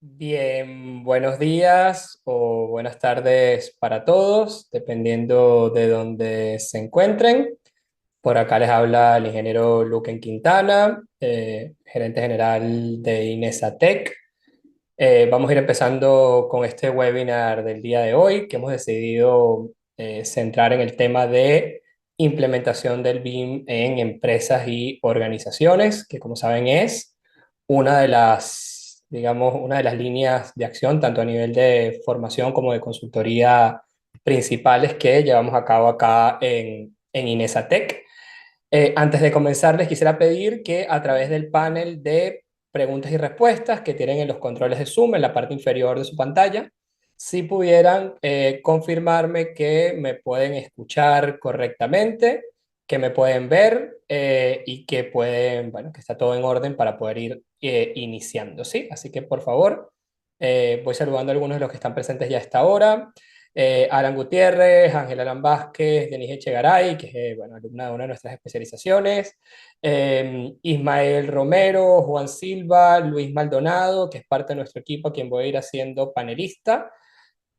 Bien, buenos días o buenas tardes para todos, dependiendo de dónde se encuentren. Por acá les habla el ingeniero Luquen Quintana, gerente general de Inesatec. Vamos a ir empezando con este webinar del día de hoy, que hemos decidido centrar en el tema de implementación del BIM en empresas y organizaciones, que como saben es una de las, digamos, una de las líneas de acción, tanto a nivel de formación como de consultoría principales que llevamos a cabo acá en Inesatec. Antes de comenzar, les quisiera pedir que a través del panel de preguntas y respuestas que tienen en los controles de Zoom en la parte inferior de su pantalla, si pudieran confirmarme que me pueden escuchar correctamente, que me pueden ver y que pueden, bueno, que está todo en orden para poder ir iniciando, ¿sí? Así que por favor, voy saludando a algunos de los que están presentes ya a esta hora. Alan Gutiérrez, Ángel Alan Vázquez, Denise Echegaray, que es bueno, alumna de una de nuestras especializaciones, Ismael Romero, Juan Silva, Luis Maldonado, que es parte de nuestro equipo, a quien voy a ir haciendo panelista,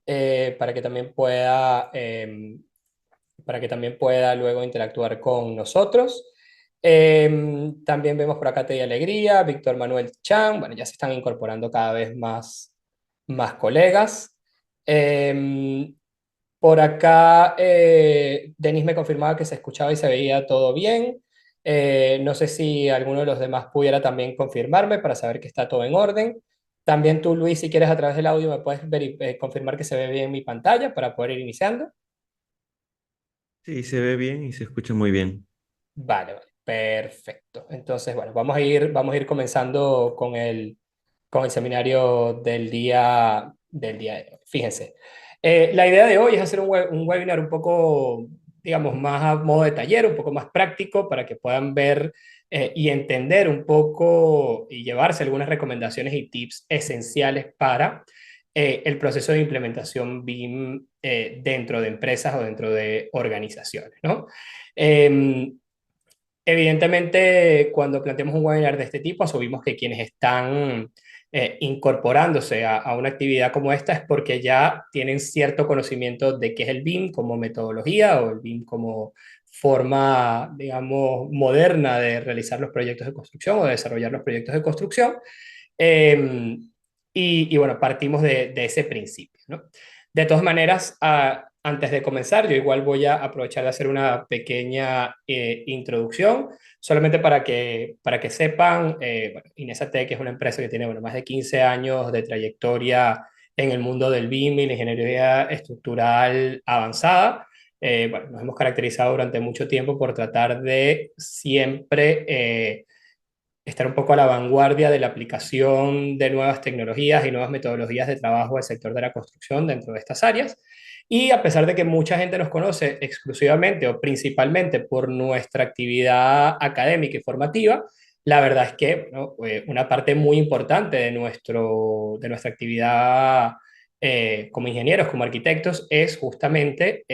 para que también pueda luego interactuar con nosotros. También vemos por acá Teddy Alegría, Víctor Manuel Chan, bueno, ya se están incorporando cada vez más colegas. Eh, por acá, Denis me confirmaba que se escuchaba y se veía todo bien. No sé si alguno de los demás pudiera también confirmarme para saber que está todo en orden. También tú, Luis, si quieres a través del audio, me puedes confirmar que se ve bien mi pantalla para poder ir iniciando. Sí, se ve bien y se escucha muy bien. Vale, vale, perfecto. Entonces, bueno, vamos a ir comenzando con el seminario del día de hoy. Fíjense, la idea de hoy es hacer un webinar un poco, digamos, más a modo de taller, un poco más práctico para que puedan ver y entender un poco y llevarse algunas recomendaciones y tips esenciales para el proceso de implementación BIM dentro de empresas o dentro de organizaciones, ¿no? Em, Evidentemente, cuando planteamos un webinar de este tipo, asumimos que quienes están incorporándose a una actividad como esta es porque ya tienen cierto conocimiento de qué es el BIM como metodología o el BIM como forma, digamos, moderna de realizar los proyectos de construcción o de desarrollar los proyectos de construcción. Eh, y bueno, partimos de ese principio, ¿no? De todas maneras, antes de comenzar, yo igual voy a aprovechar de hacer una pequeña introducción, solamente para que sepan, bueno, Inesatec es una empresa que tiene bueno, más de 15 años de trayectoria en el mundo del BIM y la ingeniería estructural avanzada. Bueno, nos hemos caracterizado durante mucho tiempo por tratar de siempre estar un poco a la vanguardia de la aplicación de nuevas tecnologías y nuevas metodologías de trabajo del sector de la construcción dentro de estas áreas. Y a pesar de que mucha gente nos conoce exclusivamente o principalmente por nuestra actividad académica y formativa, la verdad es que bueno, una parte muy importante de nuestra actividad como ingenieros, como arquitectos, es justamente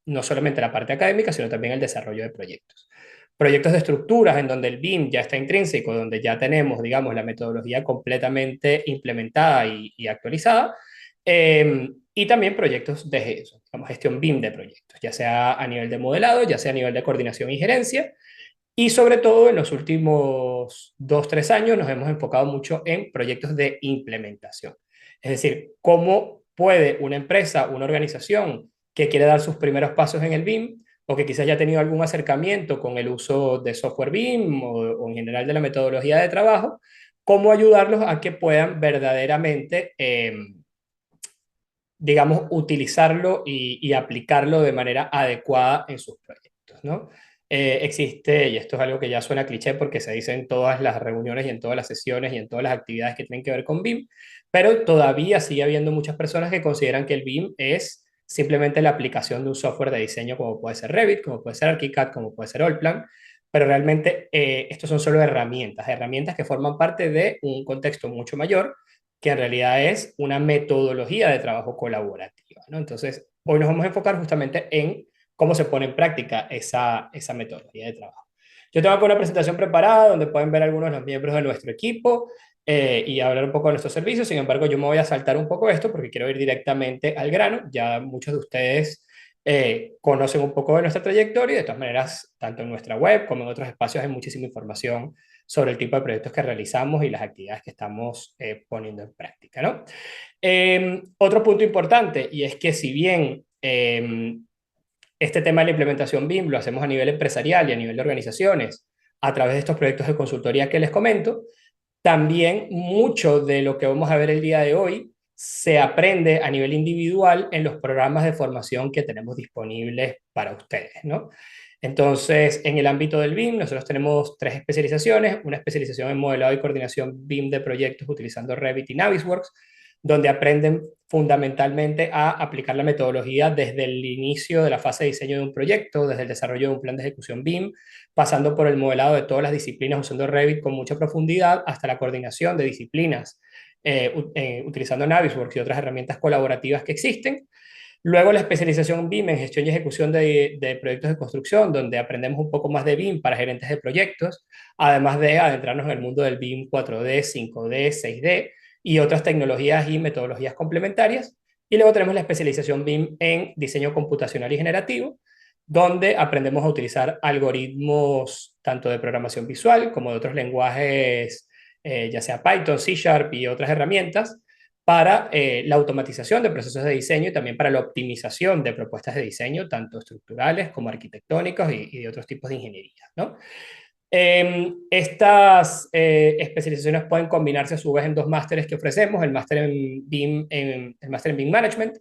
no solamente la parte académica, sino también el desarrollo de proyectos. Proyectos de estructuras en donde el BIM ya está intrínseco, donde ya tenemos, digamos, la metodología completamente implementada y actualizada. Y también proyectos de eso, digamos, gestión BIM de proyectos, ya sea a nivel de modelado, ya sea a nivel de coordinación y gerencia. Y sobre todo en los últimos 2, 3 años nos hemos enfocado mucho en proyectos de implementación. Es decir, cómo puede una empresa, una organización que quiere dar sus primeros pasos en el BIM o que quizás ya ha tenido algún acercamiento con el uso de software BIM o en general de la metodología de trabajo, cómo ayudarlos a que puedan verdaderamente, digamos, utilizarlo y aplicarlo de manera adecuada en sus proyectos, ¿no? Existe, y esto es algo que ya suena cliché porque se dice en todas las reuniones y en todas las sesiones y en todas las actividades que tienen que ver con BIM, pero todavía sigue habiendo muchas personas que consideran que el BIM es simplemente la aplicación de un software de diseño como puede ser Revit, como puede ser ArchiCAD, como puede ser Allplan, pero realmente estos son solo herramientas, herramientas que forman parte de un contexto mucho mayor que en realidad es una metodología de trabajo colaborativa, ¿no? Entonces, hoy nos vamos a enfocar justamente en cómo se pone en práctica esa metodología de trabajo. Yo tengo acá una presentación preparada donde pueden ver algunos de los miembros de nuestro equipo. y hablar un poco de nuestros servicios. Sin embargo, yo me voy a saltar un poco esto porque quiero ir directamente al grano. Ya muchos de ustedes conocen un poco de nuestra trayectoria y de todas maneras, tanto en nuestra web como en otros espacios hay muchísima información sobre el tipo de proyectos que realizamos y las actividades que estamos poniendo en práctica, ¿no? Otro punto importante, y es que si bien este tema de la implementación BIM lo hacemos a nivel empresarial y a nivel de organizaciones, a través de estos proyectos de consultoría que les comento, también mucho de lo que vamos a ver el día de hoy se aprende a nivel individual en los programas de formación que tenemos disponibles para ustedes, ¿no? Entonces, en el ámbito del BIM, nosotros tenemos tres especializaciones: una especialización en modelado y coordinación BIM de proyectos utilizando Revit y Navisworks, donde aprenden fundamentalmente a aplicar la metodología desde el inicio de la fase de diseño de un proyecto, desde el desarrollo de un plan de ejecución BIM, pasando por el modelado de todas las disciplinas usando Revit con mucha profundidad, hasta la coordinación de disciplinas utilizando Navisworks y otras herramientas colaborativas que existen. Luego la especialización BIM en gestión y ejecución de proyectos de construcción, donde aprendemos un poco más de BIM para gerentes de proyectos, además de adentrarnos en el mundo del BIM 4D, 5D, 6D y otras tecnologías y metodologías complementarias. Y luego tenemos la especialización BIM en diseño computacional y generativo, donde aprendemos a utilizar algoritmos tanto de programación visual como de otros lenguajes, ya sea Python, C Sharp y otras herramientas, para la automatización de procesos de diseño y también para la optimización de propuestas de diseño, tanto estructurales como arquitectónicos y de otros tipos de ingeniería, ¿no? Estas especializaciones pueden combinarse a su vez en dos másteres que ofrecemos: el máster en BIM, el máster en BIM Management,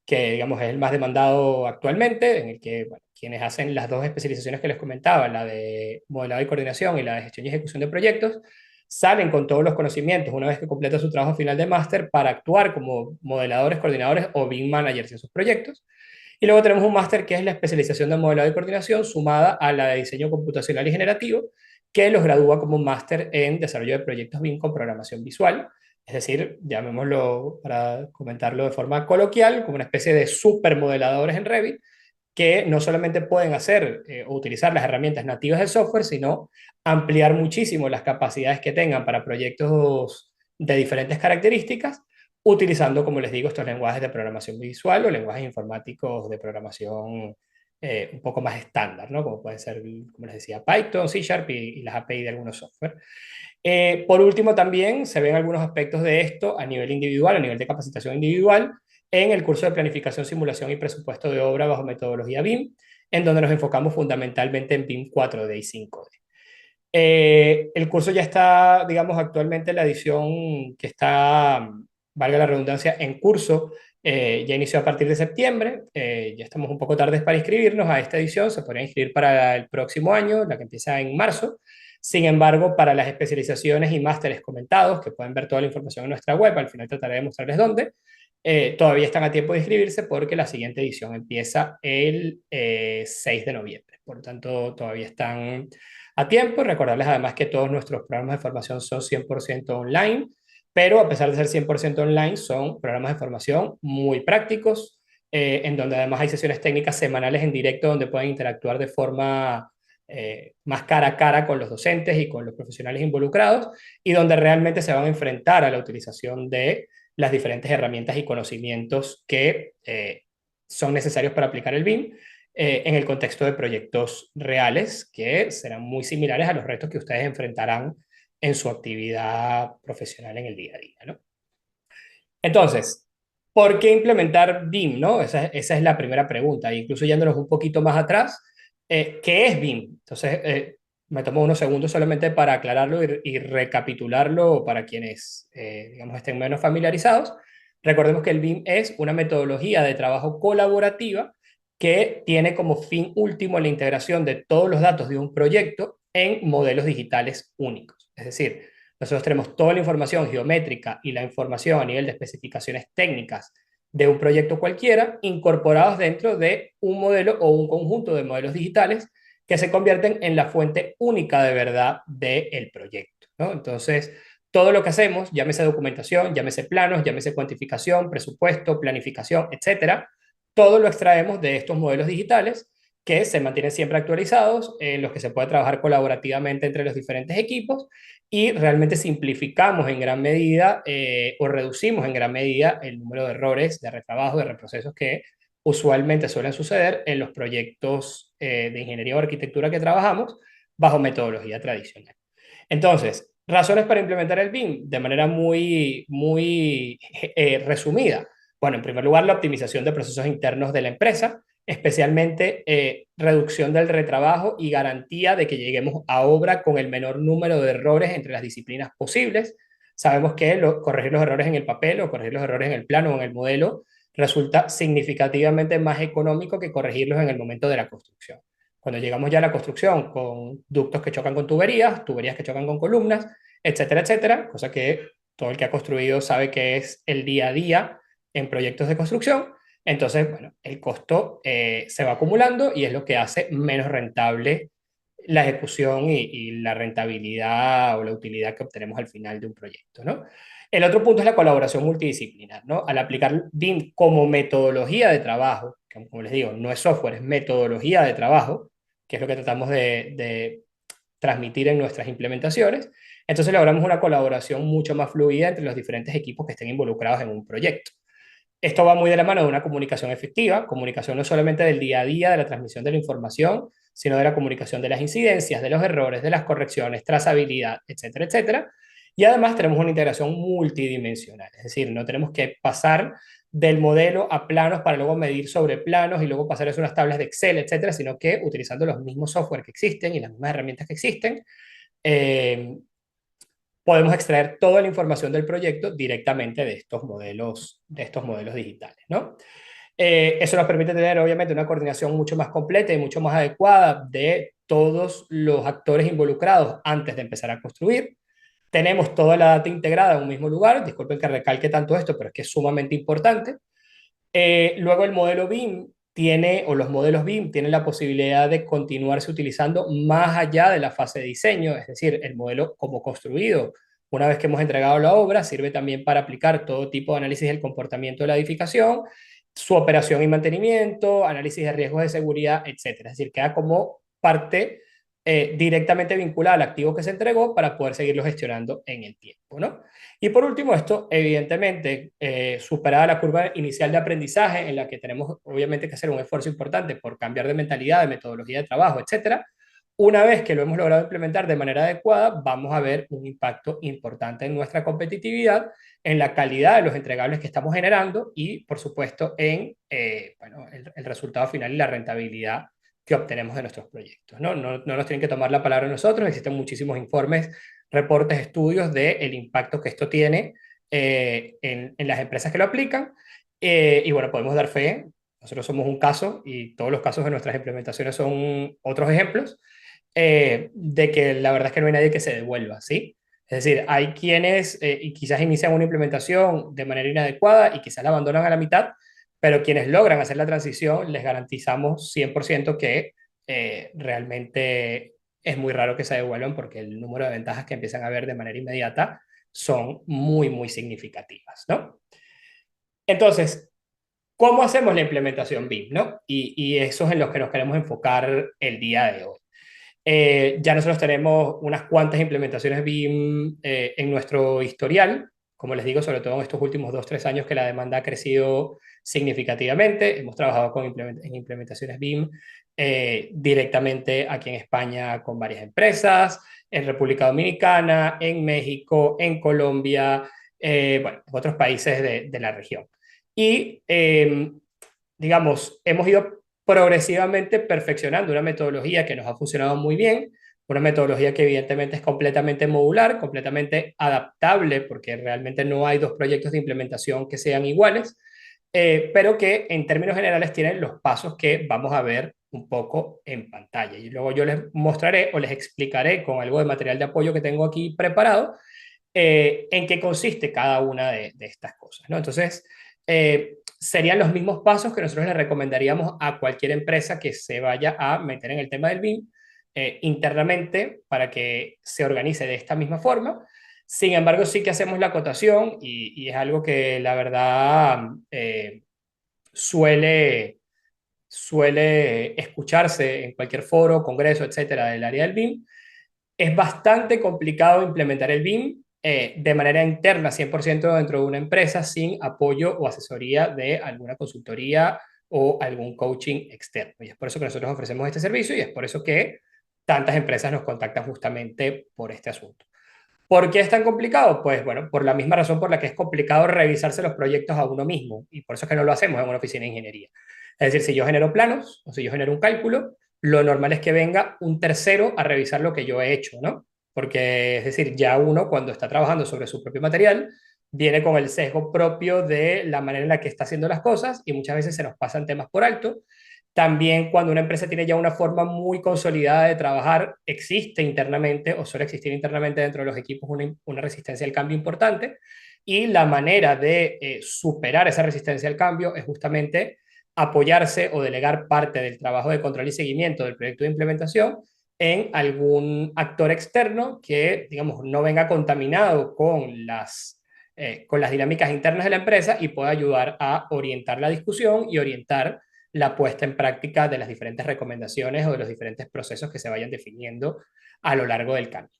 que digamos es el más demandado actualmente, en el que bueno, quienes hacen las dos especializaciones que les comentaba, la de modelado y coordinación y la de gestión y ejecución de proyectos, salen con todos los conocimientos una vez que completan su trabajo final de máster para actuar como modeladores, coordinadores o BIM managers en sus proyectos. Y luego tenemos un máster que es la especialización de modelado y coordinación sumada a la de diseño computacional y generativo, que los gradúa como un máster en desarrollo de proyectos BIM con programación visual. Es decir, llamémoslo, para comentarlo de forma coloquial, como una especie de supermodeladores en Revit, que no solamente pueden hacer o utilizar las herramientas nativas del software, sino ampliar muchísimo las capacidades que tengan para proyectos de diferentes características, utilizando, como les digo, estos lenguajes de programación visual o lenguajes informáticos de programación un poco más estándar, ¿no? Como pueden ser, como les decía, Python, C Sharp y las API de algunos software. Por último, también se ven algunos aspectos de esto a nivel individual, a nivel de capacitación individual, en el curso de planificación, simulación y presupuesto de obra bajo metodología BIM, en donde nos enfocamos fundamentalmente en BIM 4D y 5D. El curso ya está, digamos, actualmente la edición que está, valga la redundancia, en curso, ya inició a partir de septiembre. Ya estamos un poco tardes para inscribirnos a esta edición. Se podría inscribir para el próximo año, la que empieza en marzo. Sin embargo, para las especializaciones y másteres comentados, que pueden ver toda la información en nuestra web, al final trataré de mostrarles dónde, todavía están a tiempo de inscribirse porque la siguiente edición empieza el 6 de noviembre. Por lo tanto, todavía están a tiempo. Recordarles además que todos nuestros programas de formación son 100% online, pero a pesar de ser 100% online, son programas de formación muy prácticos, en donde además hay sesiones técnicas semanales en directo donde pueden interactuar de forma más cara a cara con los docentes y con los profesionales involucrados, y donde realmente se van a enfrentar a la utilización de las diferentes herramientas y conocimientos que son necesarios para aplicar el BIM en el contexto de proyectos reales que serán muy similares a los retos que ustedes enfrentarán en su actividad profesional en el día a día, ¿no? Entonces, ¿por qué implementar BIM, no? Esa es la primera pregunta. Incluso yéndonos un poquito más atrás, ¿qué es BIM? Entonces, me tomo unos segundos solamente para aclararlo y recapitularlo para quienes, digamos, estén menos familiarizados. Recordemos que el BIM es una metodología de trabajo colaborativa que tiene como fin último la integración de todos los datos de un proyecto en modelos digitales únicos. Es decir, nosotros tenemos toda la información geométrica y la información a nivel de especificaciones técnicas de un proyecto cualquiera, incorporados dentro de un modelo o un conjunto de modelos digitales que se convierten en la fuente única de verdad del proyecto, ¿no? Entonces, todo lo que hacemos, llámese documentación, llámese planos, llámese cuantificación, presupuesto, planificación, etcétera, todo lo extraemos de estos modelos digitales que se mantienen siempre actualizados, en los que se puede trabajar colaborativamente entre los diferentes equipos y realmente simplificamos en gran medida o reducimos en gran medida el número de errores, de retrabajo, de reprocesos que usualmente suelen suceder en los proyectos de ingeniería o arquitectura que trabajamos bajo metodología tradicional. Entonces, razones para implementar el BIM de manera muy resumida. Bueno, en primer lugar, la optimización de procesos internos de la empresa, especialmente reducción del retrabajo y garantía de que lleguemos a obra con el menor número de errores entre las disciplinas posibles. Sabemos que corregir los errores en el papel o corregir los errores en el plano o en el modelo resulta significativamente más económico que corregirlos en el momento de la construcción. Cuando llegamos ya a la construcción con ductos que chocan con tuberías, tuberías que chocan con columnas, etcétera, etcétera, cosa que todo el que ha construido sabe que es el día a día en proyectos de construcción. Entonces, bueno, el costo se va acumulando y es lo que hace menos rentable la ejecución y la rentabilidad o la utilidad que obtenemos al final de un proyecto, ¿no? El otro punto es la colaboración multidisciplinar, ¿no? Al aplicar BIM como metodología de trabajo, que como les digo, no es software, es metodología de trabajo, que es lo que tratamos de transmitir en nuestras implementaciones, entonces logramos una colaboración mucho más fluida entre los diferentes equipos que estén involucrados en un proyecto. Esto va muy de la mano de una comunicación efectiva, comunicación no solamente del día a día, de la transmisión de la información, sino de la comunicación de las incidencias, de los errores, de las correcciones, trazabilidad, etcétera, etcétera. Y además tenemos una integración multidimensional, es decir, no tenemos que pasar del modelo a planos para luego medir sobre planos y luego pasar a unas tablas de Excel, etcétera, sino que utilizando los mismos software que existen y las mismas herramientas que existen, eh, podemos extraer toda la información del proyecto directamente de estos modelos digitales, ¿no? Eso nos permite tener, obviamente, una coordinación mucho más completa y mucho más adecuada de todos los actores involucrados antes de empezar a construir. Tenemos toda la data integrada en un mismo lugar. Disculpen que recalque tanto esto, pero es que es sumamente importante. Luego el modelo BIM tiene, o los modelos BIM tienen la posibilidad de continuarse utilizando más allá de la fase de diseño, es decir, el modelo como construido. Una vez que hemos entregado la obra, sirve también para aplicar todo tipo de análisis del comportamiento de la edificación, su operación y mantenimiento, análisis de riesgos de seguridad, etcétera. Es decir, queda como parte directamente vinculada al activo que se entregó para poder seguirlo gestionando en el tiempo, ¿no? Y por último, esto, evidentemente, superada la curva inicial de aprendizaje, en la que tenemos obviamente que hacer un esfuerzo importante por cambiar de mentalidad, de metodología de trabajo, etcétera. Una vez que lo hemos logrado implementar de manera adecuada, vamos a ver un impacto importante en nuestra competitividad, en la calidad de los entregables que estamos generando y, por supuesto, en bueno, el resultado final y la rentabilidad que obtenemos de nuestros proyectos. No nos tienen que tomar la palabra nosotros, existen muchísimos informes, reportes, estudios del impacto que esto tiene en las empresas que lo aplican. Y bueno, podemos dar fe. Nosotros somos un caso y todos los casos de nuestras implementaciones son otros ejemplos de que la verdad es que no hay nadie que se devuelva, ¿sí? Es decir, hay quienes y quizás inician una implementación de manera inadecuada y quizás la abandonan a la mitad, pero quienes logran hacer la transición les garantizamos 100% que realmente es muy raro que se devuelvan porque el número de ventajas que empiezan a ver de manera inmediata son muy significativas, ¿no? Entonces, ¿cómo hacemos la implementación BIM, no? Y eso es en lo que nos queremos enfocar el día de hoy. Ya nosotros tenemos unas cuantas implementaciones BIM en nuestro historial, como les digo, sobre todo en estos últimos 2, 3 años que la demanda ha crecido significativamente. Hemos trabajado en implementaciones BIM directamente aquí en España con varias empresas, en República Dominicana, en México, en Colombia, bueno, en otros países de la región. Y digamos, hemos ido progresivamente perfeccionando una metodología que nos ha funcionado muy bien, una metodología que evidentemente es completamente modular, completamente adaptable, porque realmente no hay dos proyectos de implementación que sean iguales, pero que en términos generales tienen los pasos que vamos a ver un poco en pantalla. Y luego yo les mostraré o les explicaré con algo de material de apoyo que tengo aquí preparado en qué consiste cada una de estas cosas, ¿no? Entonces, serían los mismos pasos que nosotros le recomendaríamos a cualquier empresa que se vaya a meter en el tema del BIM internamente para que se organice de esta misma forma. Sin embargo, sí que hacemos la acotación y es algo que la verdad suele, suele escucharse en cualquier foro, congreso, etcétera, del área del BIM. Es bastante complicado implementar el BIM de manera interna, 100% dentro de una empresa, sin apoyo o asesoría de alguna consultoría o algún coaching externo. Y es por eso que nosotros ofrecemos este servicio y es por eso que tantas empresas nos contactan justamente por este asunto. ¿Por qué es tan complicado? Pues bueno, por la misma razón por la que es complicado revisarse los proyectos a uno mismo y por eso es que no lo hacemos en una oficina de ingeniería. Es decir, si yo genero planos o si yo genero un cálculo, lo normal es que venga un tercero a revisar lo que yo he hecho, ¿no? Porque es decir, ya uno cuando está trabajando sobre su propio material viene con el sesgo propio de la manera en la que está haciendo las cosas y muchas veces se nos pasan temas por alto. También cuando una empresa tiene ya una forma muy consolidada de trabajar, existe internamente o suele existir internamente dentro de los equipos una resistencia al cambio importante y la manera de superar esa resistencia al cambio es justamente apoyarse o delegar parte del trabajo de control y seguimiento del proyecto de implementación en algún actor externo que, digamos, no venga contaminado con las dinámicas internas de la empresa y pueda ayudar a orientar la discusión y orientar la puesta en práctica de las diferentes recomendaciones o de los diferentes procesos que se vayan definiendo a lo largo del camino.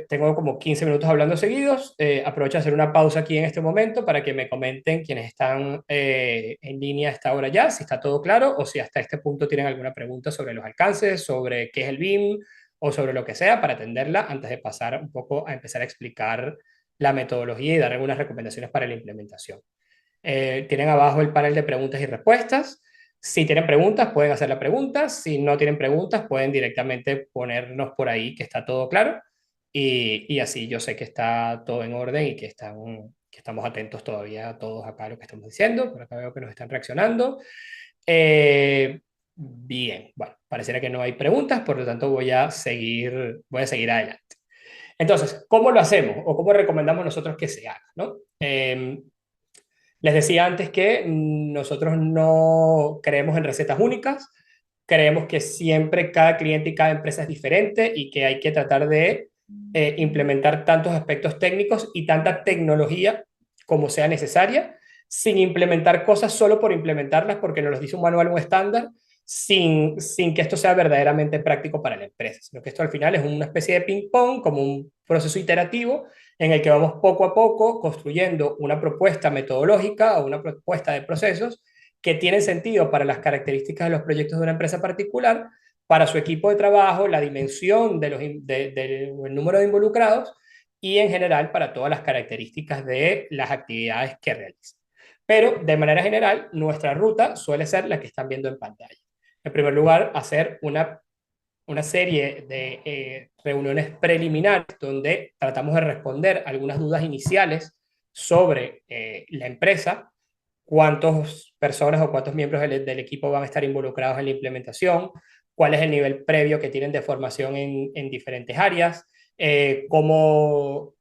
Tengo como 15 minutos hablando seguidos. Aprovecho a hacer una pausa aquí en este momento para que me comenten quienes están en línea a esta hora ya, si está todo claro o si hasta este punto tienen alguna pregunta sobre los alcances, sobre qué es el BIM o sobre lo que sea para atenderla antes de pasar un poco a empezar a explicar la metodología y dar algunas recomendaciones para la implementación. Tienen abajo el panel de preguntas y respuestas. Si tienen preguntas, pueden hacer la pregunta. Si no tienen preguntas, pueden directamente ponernos por ahí que está todo claro. Y así yo sé que está todo en orden y que estamos atentos todavía a todos acá a lo que estamos diciendo. Por acá veo que nos están reaccionando. Bien, bueno, pareciera que no hay preguntas, por lo tanto voy a seguir adelante. Entonces, ¿cómo lo hacemos o cómo recomendamos nosotros que se haga? ¿No? Les decía antes que nosotros no creemos en recetas únicas, creemos que siempre cada cliente y cada empresa es diferente y que hay que tratar de implementar tantos aspectos técnicos y tanta tecnología como sea necesaria, sin implementar cosas solo por implementarlas porque nos los dice un manual o un estándar, sin que esto sea verdaderamente práctico para la empresa, sino que esto al final es una especie de ping-pong, como un proceso iterativo en el que vamos poco a poco construyendo una propuesta metodológica o una propuesta de procesos que tienen sentido para las características de los proyectos de una empresa particular, para su equipo de trabajo, la dimensión del número de involucrados y en general para todas las características de las actividades que realizan. Pero de manera general, nuestra ruta suele ser la que están viendo en pantalla. En primer lugar, hacer una serie de reuniones preliminares donde tratamos de responder algunas dudas iniciales sobre la empresa, cuántas personas o cuántos miembros del equipo van a estar involucrados en la implementación, cuál es el nivel previo que tienen de formación en diferentes áreas, cómo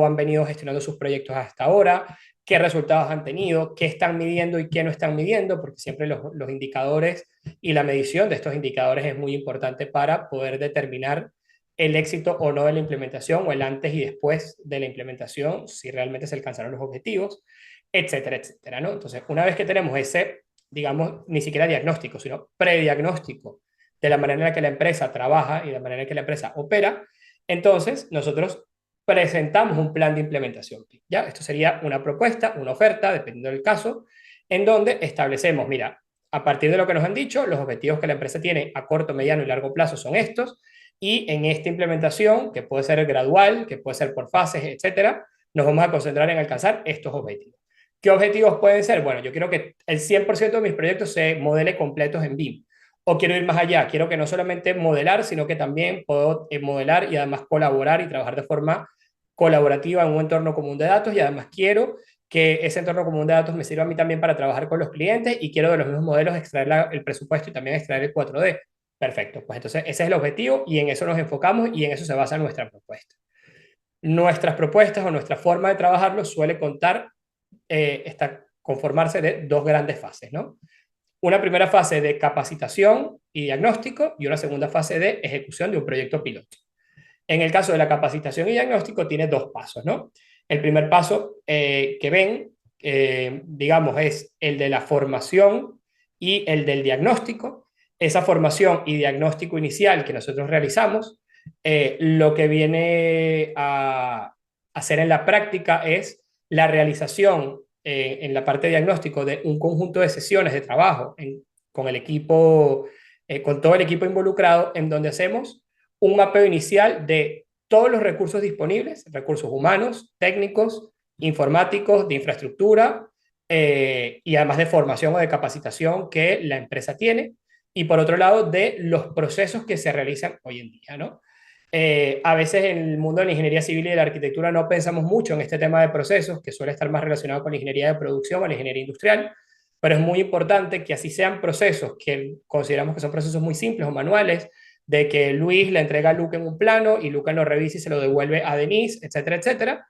han venido gestionando sus proyectos hasta ahora, qué resultados han tenido, qué están midiendo y qué no están midiendo, porque siempre los indicadores y la medición de estos indicadores es muy importante para poder determinar el éxito o no de la implementación o el antes y después de la implementación, si realmente se alcanzaron los objetivos, etcétera, etcétera, ¿no? Entonces, una vez que tenemos ese, digamos, ni siquiera diagnóstico, sino prediagnóstico de la manera en la que la empresa trabaja y de la manera en que la empresa opera, entonces nosotros presentamos un plan de implementación. ¿Ya? Esto sería una propuesta, una oferta, dependiendo del caso, en donde establecemos, mira, a partir de lo que nos han dicho, los objetivos que la empresa tiene a corto, mediano y largo plazo son estos, y en esta implementación, que puede ser gradual, que puede ser por fases, etcétera, nos vamos a concentrar en alcanzar estos objetivos. ¿Qué objetivos pueden ser? Bueno, yo quiero que el 100% de mis proyectos se modele completos en BIM. O quiero ir más allá, quiero que no solamente modelar, sino que también puedo modelar y además colaborar y trabajar de forma colaborativa en un entorno común de datos y además quiero que ese entorno común de datos me sirva a mí también para trabajar con los clientes y quiero de los mismos modelos extraer el presupuesto y también extraer el 4D. Perfecto, pues entonces ese es el objetivo y en eso nos enfocamos y en eso se basa nuestra propuesta. Nuestras propuestas o nuestra forma de trabajarlo suele conformarse de dos grandes fases, ¿no? Una primera fase de capacitación y diagnóstico y una segunda fase de ejecución de un proyecto piloto. En el caso de la capacitación y diagnóstico tiene dos pasos, ¿no? El primer paso que ven, digamos, es el de la formación y el del diagnóstico. Esa formación y diagnóstico inicial que nosotros realizamos, lo que viene a hacer en la práctica es la realización en la parte de diagnóstico de un conjunto de sesiones de trabajo con el equipo, con todo el equipo involucrado, en donde hacemos un mapeo inicial de todos los recursos disponibles, recursos humanos, técnicos, informáticos, de infraestructura, y además de formación o de capacitación que la empresa tiene, y por otro lado de los procesos que se realizan hoy en día, ¿no? A veces en el mundo de la ingeniería civil y de la arquitectura no pensamos mucho en este tema de procesos, que suele estar más relacionado con la ingeniería de producción o la ingeniería industrial, pero es muy importante que así sean procesos que consideramos que son procesos muy simples o manuales, de que Luis le entrega a Luca en un plano y Luca lo revisa y se lo devuelve a Denise, etcétera, etcétera.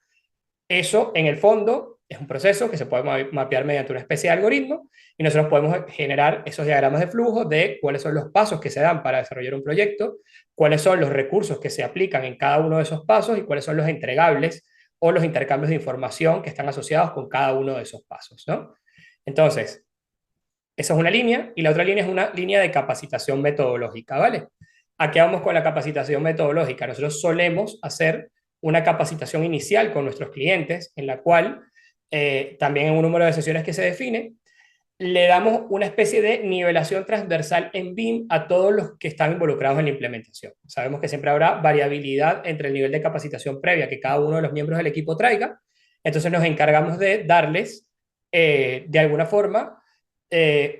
Eso, en el fondo, es un proceso que se puede mapear mediante una especie de algoritmo y nosotros podemos generar esos diagramas de flujo de cuáles son los pasos que se dan para desarrollar un proyecto, cuáles son los recursos que se aplican en cada uno de esos pasos y cuáles son los entregables o los intercambios de información que están asociados con cada uno de esos pasos, ¿no? Entonces, esa es una línea y la otra línea es una línea de capacitación metodológica, ¿vale? Aquí vamos con la capacitación metodológica. Nosotros solemos hacer una capacitación inicial con nuestros clientes en la cual, también en un número de sesiones que se define, le damos una especie de nivelación transversal en BIM a todos los que están involucrados en la implementación. Sabemos que siempre habrá variabilidad entre el nivel de capacitación previa que cada uno de los miembros del equipo traiga, entonces nos encargamos de darles, de alguna forma,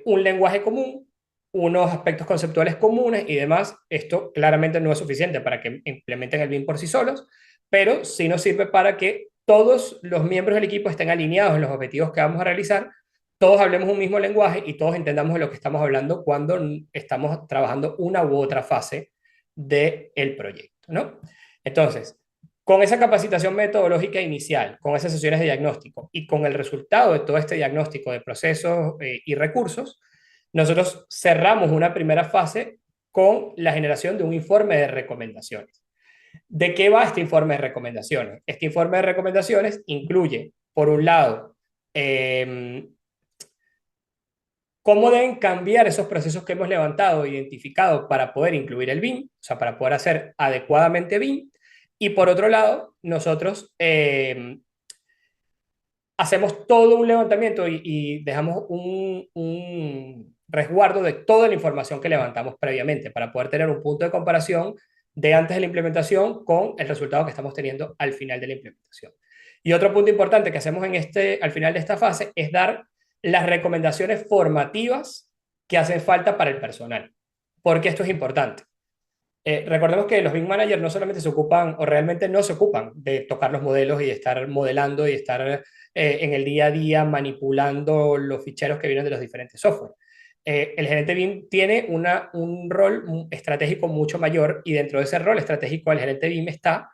un lenguaje común, unos aspectos conceptuales comunes y demás. Esto claramente no es suficiente para que implementen el BIM por sí solos, pero sí nos sirve para que todos los miembros del equipo estén alineados en los objetivos que vamos a realizar, todos hablemos un mismo lenguaje y todos entendamos de lo que estamos hablando cuando estamos trabajando una u otra fase del proyecto, ¿no? Entonces, con esa capacitación metodológica inicial, con esas sesiones de diagnóstico y con el resultado de todo este diagnóstico de procesos y recursos, nosotros cerramos una primera fase con la generación de un informe de recomendaciones. ¿De qué va este informe de recomendaciones? Este informe de recomendaciones incluye, por un lado, cómo deben cambiar esos procesos que hemos levantado e identificado para poder incluir el BIM, o sea, para poder hacer adecuadamente BIM. Y por otro lado, nosotros hacemos todo un levantamiento y dejamos un resguardo de toda la información que levantamos previamente para poder tener un punto de comparación de antes de la implementación con el resultado que estamos teniendo al final de la implementación. Y otro punto importante que hacemos al final de esta fase es dar las recomendaciones formativas que hacen falta para el personal. Porque esto es importante. Recordemos que los BIM managers no solamente se ocupan, o realmente no se ocupan de tocar los modelos y de estar modelando y de estar en el día a día manipulando los ficheros que vienen de los diferentes software. El gerente BIM tiene un rol estratégico mucho mayor y dentro de ese rol estratégico del gerente BIM está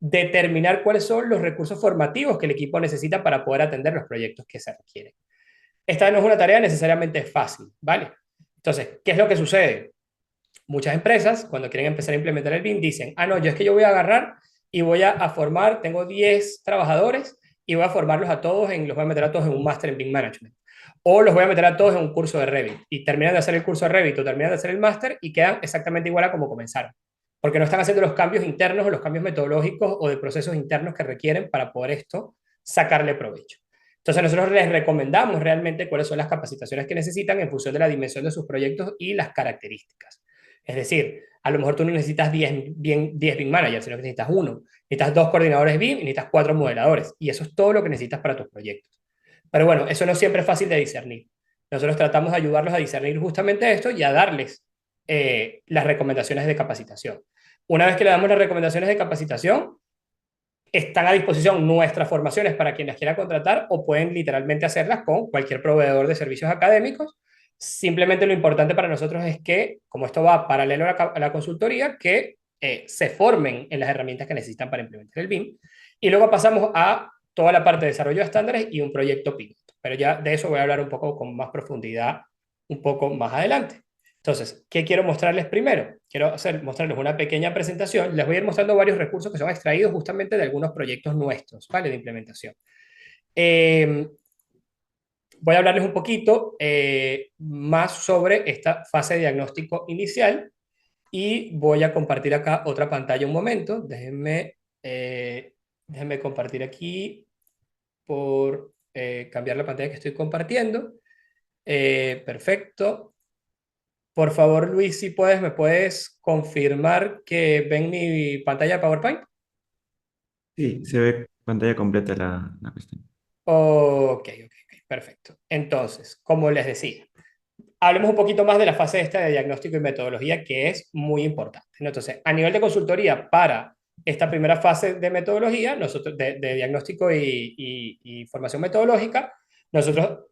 determinar cuáles son los recursos formativos que el equipo necesita para poder atender los proyectos que se requieren. Esta no es una tarea necesariamente fácil, ¿vale? Entonces, ¿qué es lo que sucede? Muchas empresas, cuando quieren empezar a implementar el BIM, dicen, ah, no, yo es que yo voy a agarrar y voy a formar, tengo 10 trabajadores y voy a formarlos a todos, los voy a meter a todos en un máster en BIM Management. O los voy a meter a todos en un curso de Revit. Y terminan de hacer el curso de Revit o terminan de hacer el máster y quedan exactamente igual a como comenzaron. Porque no están haciendo los cambios internos o los cambios metodológicos o de procesos internos que requieren para poder esto sacarle provecho. Entonces nosotros les recomendamos realmente cuáles son las capacitaciones que necesitan en función de la dimensión de sus proyectos y las características. Es decir, a lo mejor tú no necesitas 10 BIM managers, sino que necesitas uno. Necesitas 2 coordinadores BIM y necesitas 4 modeladores. Y eso es todo lo que necesitas para tus proyectos. Pero bueno, eso no siempre es fácil de discernir. Nosotros tratamos de ayudarlos a discernir justamente esto y a darles las recomendaciones de capacitación. Una vez que le damos las recomendaciones de capacitación, están a disposición nuestras formaciones para quien las quiera contratar o pueden literalmente hacerlas con cualquier proveedor de servicios académicos. Simplemente lo importante para nosotros es que, como esto va paralelo a la consultoría, que se formen en las herramientas que necesitan para implementar el BIM. Y luego pasamos a toda la parte de desarrollo de estándares y un proyecto piloto. Pero ya de eso voy a hablar un poco con más profundidad un poco más adelante. Entonces, ¿qué quiero mostrarles primero? Quiero mostrarles una pequeña presentación. Les voy a ir mostrando varios recursos que son extraídos justamente de algunos proyectos nuestros, ¿vale? De implementación. voy a hablarles un poquito más sobre esta fase de diagnóstico inicial y voy a compartir acá otra pantalla un momento. Déjenme compartir aquí por cambiar la pantalla que estoy compartiendo. Perfecto. Por favor, Luis, si puedes, ¿me puedes confirmar que ven mi pantalla de PowerPoint? Sí, se ve pantalla completa la cuestión. Ok, perfecto. Entonces, como les decía, hablemos un poquito más de la fase esta de diagnóstico y metodología, que es muy importante, ¿no? Entonces, a nivel de consultoría, para esta primera fase de metodología, nosotros, de diagnóstico y formación metodológica, nosotros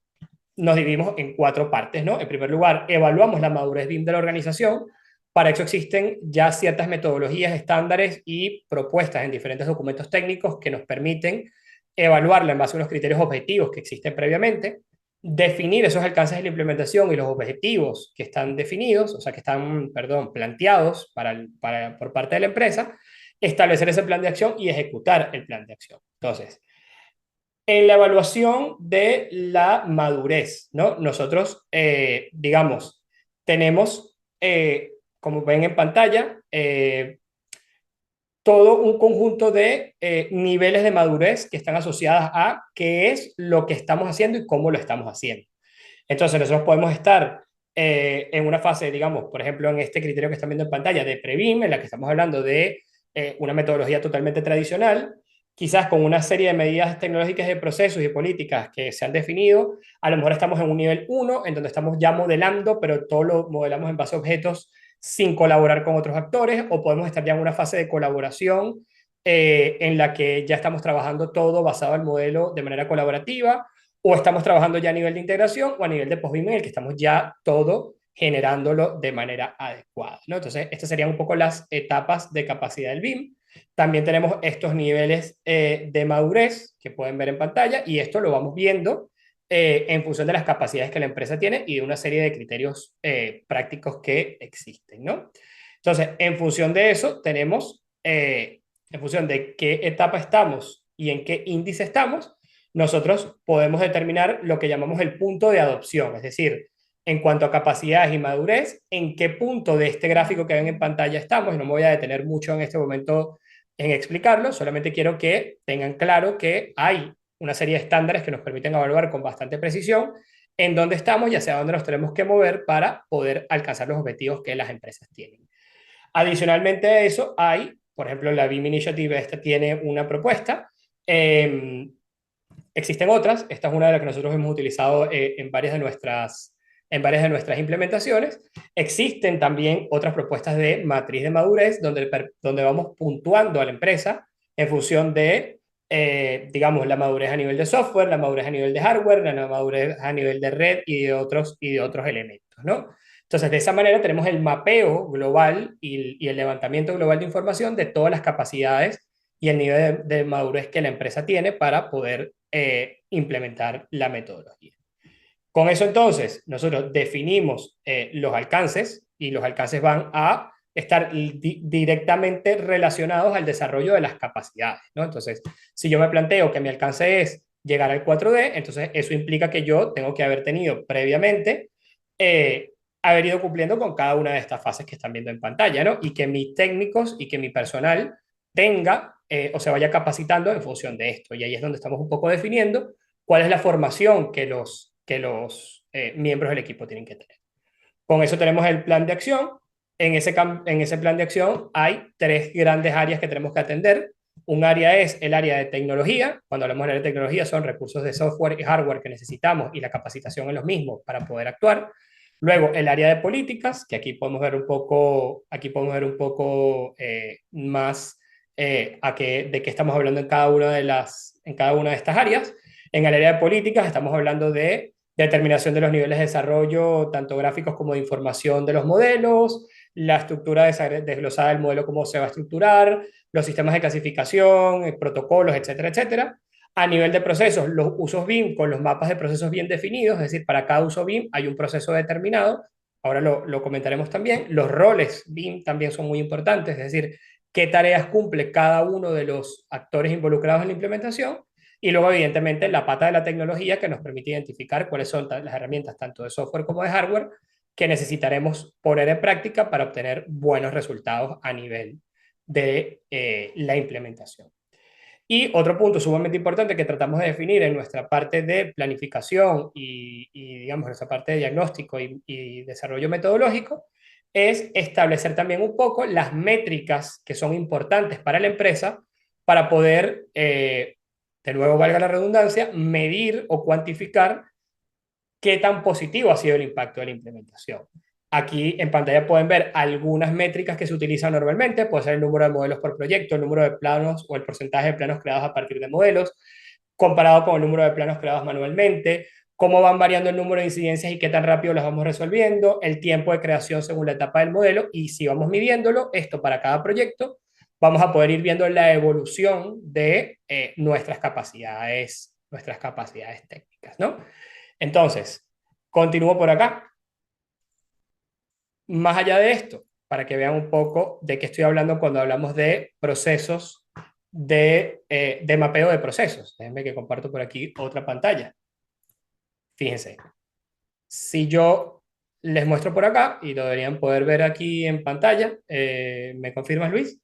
nos dividimos en cuatro partes, ¿no? En primer lugar, evaluamos la madurez BIM de la organización. Para eso existen ya ciertas metodologías, estándares y propuestas en diferentes documentos técnicos que nos permiten evaluarla en base a unos criterios objetivos que existen previamente, definir esos alcances de la implementación y los objetivos que están definidos, o sea, que están, perdón, planteados por parte de la empresa, establecer ese plan de acción y ejecutar el plan de acción. Entonces, en la evaluación de la madurez, ¿no? Nosotros, digamos, tenemos, como ven en pantalla, todo un conjunto de niveles de madurez que están asociadas a qué es lo que estamos haciendo y cómo lo estamos haciendo. Entonces, nosotros podemos estar en una fase, digamos, por ejemplo, en este criterio que están viendo en pantalla de Previm, en la que estamos hablando de una metodología totalmente tradicional, quizás con una serie de medidas tecnológicas de procesos y políticas que se han definido. A lo mejor estamos en un nivel uno en donde estamos ya modelando, pero todo lo modelamos en base a objetos sin colaborar con otros actores, o podemos estar ya en una fase de colaboración en la que ya estamos trabajando todo basado en el modelo de manera colaborativa, o estamos trabajando ya a nivel de integración o a nivel de post-BIM en el que estamos ya todo generándolo de manera adecuada, ¿no? Entonces, estas serían un poco las etapas de capacidad del BIM. También tenemos estos niveles de madurez que pueden ver en pantalla, y esto lo vamos viendo en función de las capacidades que la empresa tiene y de una serie de criterios prácticos que existen, ¿no? Entonces, en función de eso, tenemos, en función de qué etapa estamos y en qué índice estamos, nosotros podemos determinar lo que llamamos el punto de adopción, es decir, en cuanto a capacidades y madurez, en qué punto de este gráfico que ven en pantalla estamos, y no me voy a detener mucho en este momento en explicarlo, solamente quiero que tengan claro que hay una serie de estándares que nos permiten evaluar con bastante precisión en dónde estamos y hacia dónde nos tenemos que mover para poder alcanzar los objetivos que las empresas tienen. Adicionalmente a eso, hay, por ejemplo, la BIM Initiative, esta tiene una propuesta. Existen otras, esta es una de las que nosotros hemos utilizado en varias de nuestras implementaciones. Existen también otras propuestas de matriz de madurez, donde vamos puntuando a la empresa en función de, digamos, la madurez a nivel de software, la madurez a nivel de hardware, la madurez a nivel de red y de otros elementos, ¿no? Entonces, de esa manera tenemos el mapeo global y el levantamiento global de información de todas las capacidades y el nivel de madurez que la empresa tiene para poder implementar la metodología. Con eso entonces, nosotros definimos los alcances, y los alcances van a estar directamente relacionados al desarrollo de las capacidades, ¿no? Entonces, si yo me planteo que mi alcance es llegar al 4D, entonces eso implica que yo tengo que haber tenido previamente, eh, haber ido cumpliendo con cada una de estas fases que están viendo en pantalla, ¿no? Y que mis técnicos y que mi personal tenga o se vaya capacitando en función de esto. Y ahí es donde estamos un poco definiendo cuál es la formación que los miembros del equipo tienen que tener. Con eso tenemos el plan de acción. En ese plan de acción hay tres grandes áreas que tenemos que atender. Un área es el área de tecnología. Cuando hablamos de tecnología son recursos de software y hardware que necesitamos y la capacitación en los mismos para poder actuar. Luego el área de políticas, que aquí podemos ver un poco más de qué estamos hablando en cada una de estas áreas. En el área de políticas estamos hablando de determinación de los niveles de desarrollo, tanto gráficos como de información de los modelos, la estructura desglosada del modelo, cómo se va a estructurar, los sistemas de clasificación, protocolos, etcétera, etcétera. A nivel de procesos, los usos BIM con los mapas de procesos bien definidos, es decir, para cada uso BIM hay un proceso determinado. Ahora lo comentaremos también. Los roles BIM también son muy importantes, es decir, qué tareas cumple cada uno de los actores involucrados en la implementación. Y luego, evidentemente, la pata de la tecnología que nos permite identificar cuáles son las herramientas, tanto de software como de hardware, que necesitaremos poner en práctica para obtener buenos resultados a nivel de la implementación. Y otro punto sumamente importante que tratamos de definir en nuestra parte de planificación digamos, nuestra parte de diagnóstico y desarrollo metodológico es establecer también un poco las métricas que son importantes para la empresa para poder, de nuevo valga la redundancia, medir o cuantificar qué tan positivo ha sido el impacto de la implementación. Aquí en pantalla pueden ver algunas métricas que se utilizan normalmente, puede ser el número de modelos por proyecto, el número de planos o el porcentaje de planos creados a partir de modelos, comparado con el número de planos creados manualmente, cómo van variando el número de incidencias y qué tan rápido las vamos resolviendo, el tiempo de creación según la etapa del modelo, y si vamos midiéndolo, esto para cada proyecto, vamos a poder ir viendo la evolución de nuestras capacidades técnicas, ¿no? Entonces, continúo por acá. Más allá de esto, para que vean un poco de qué estoy hablando cuando hablamos de procesos de mapeo de procesos. Déjenme que comparto por aquí otra pantalla. Fíjense, si yo les muestro por acá, y lo deberían poder ver aquí en pantalla, ¿me confirmas, Luis?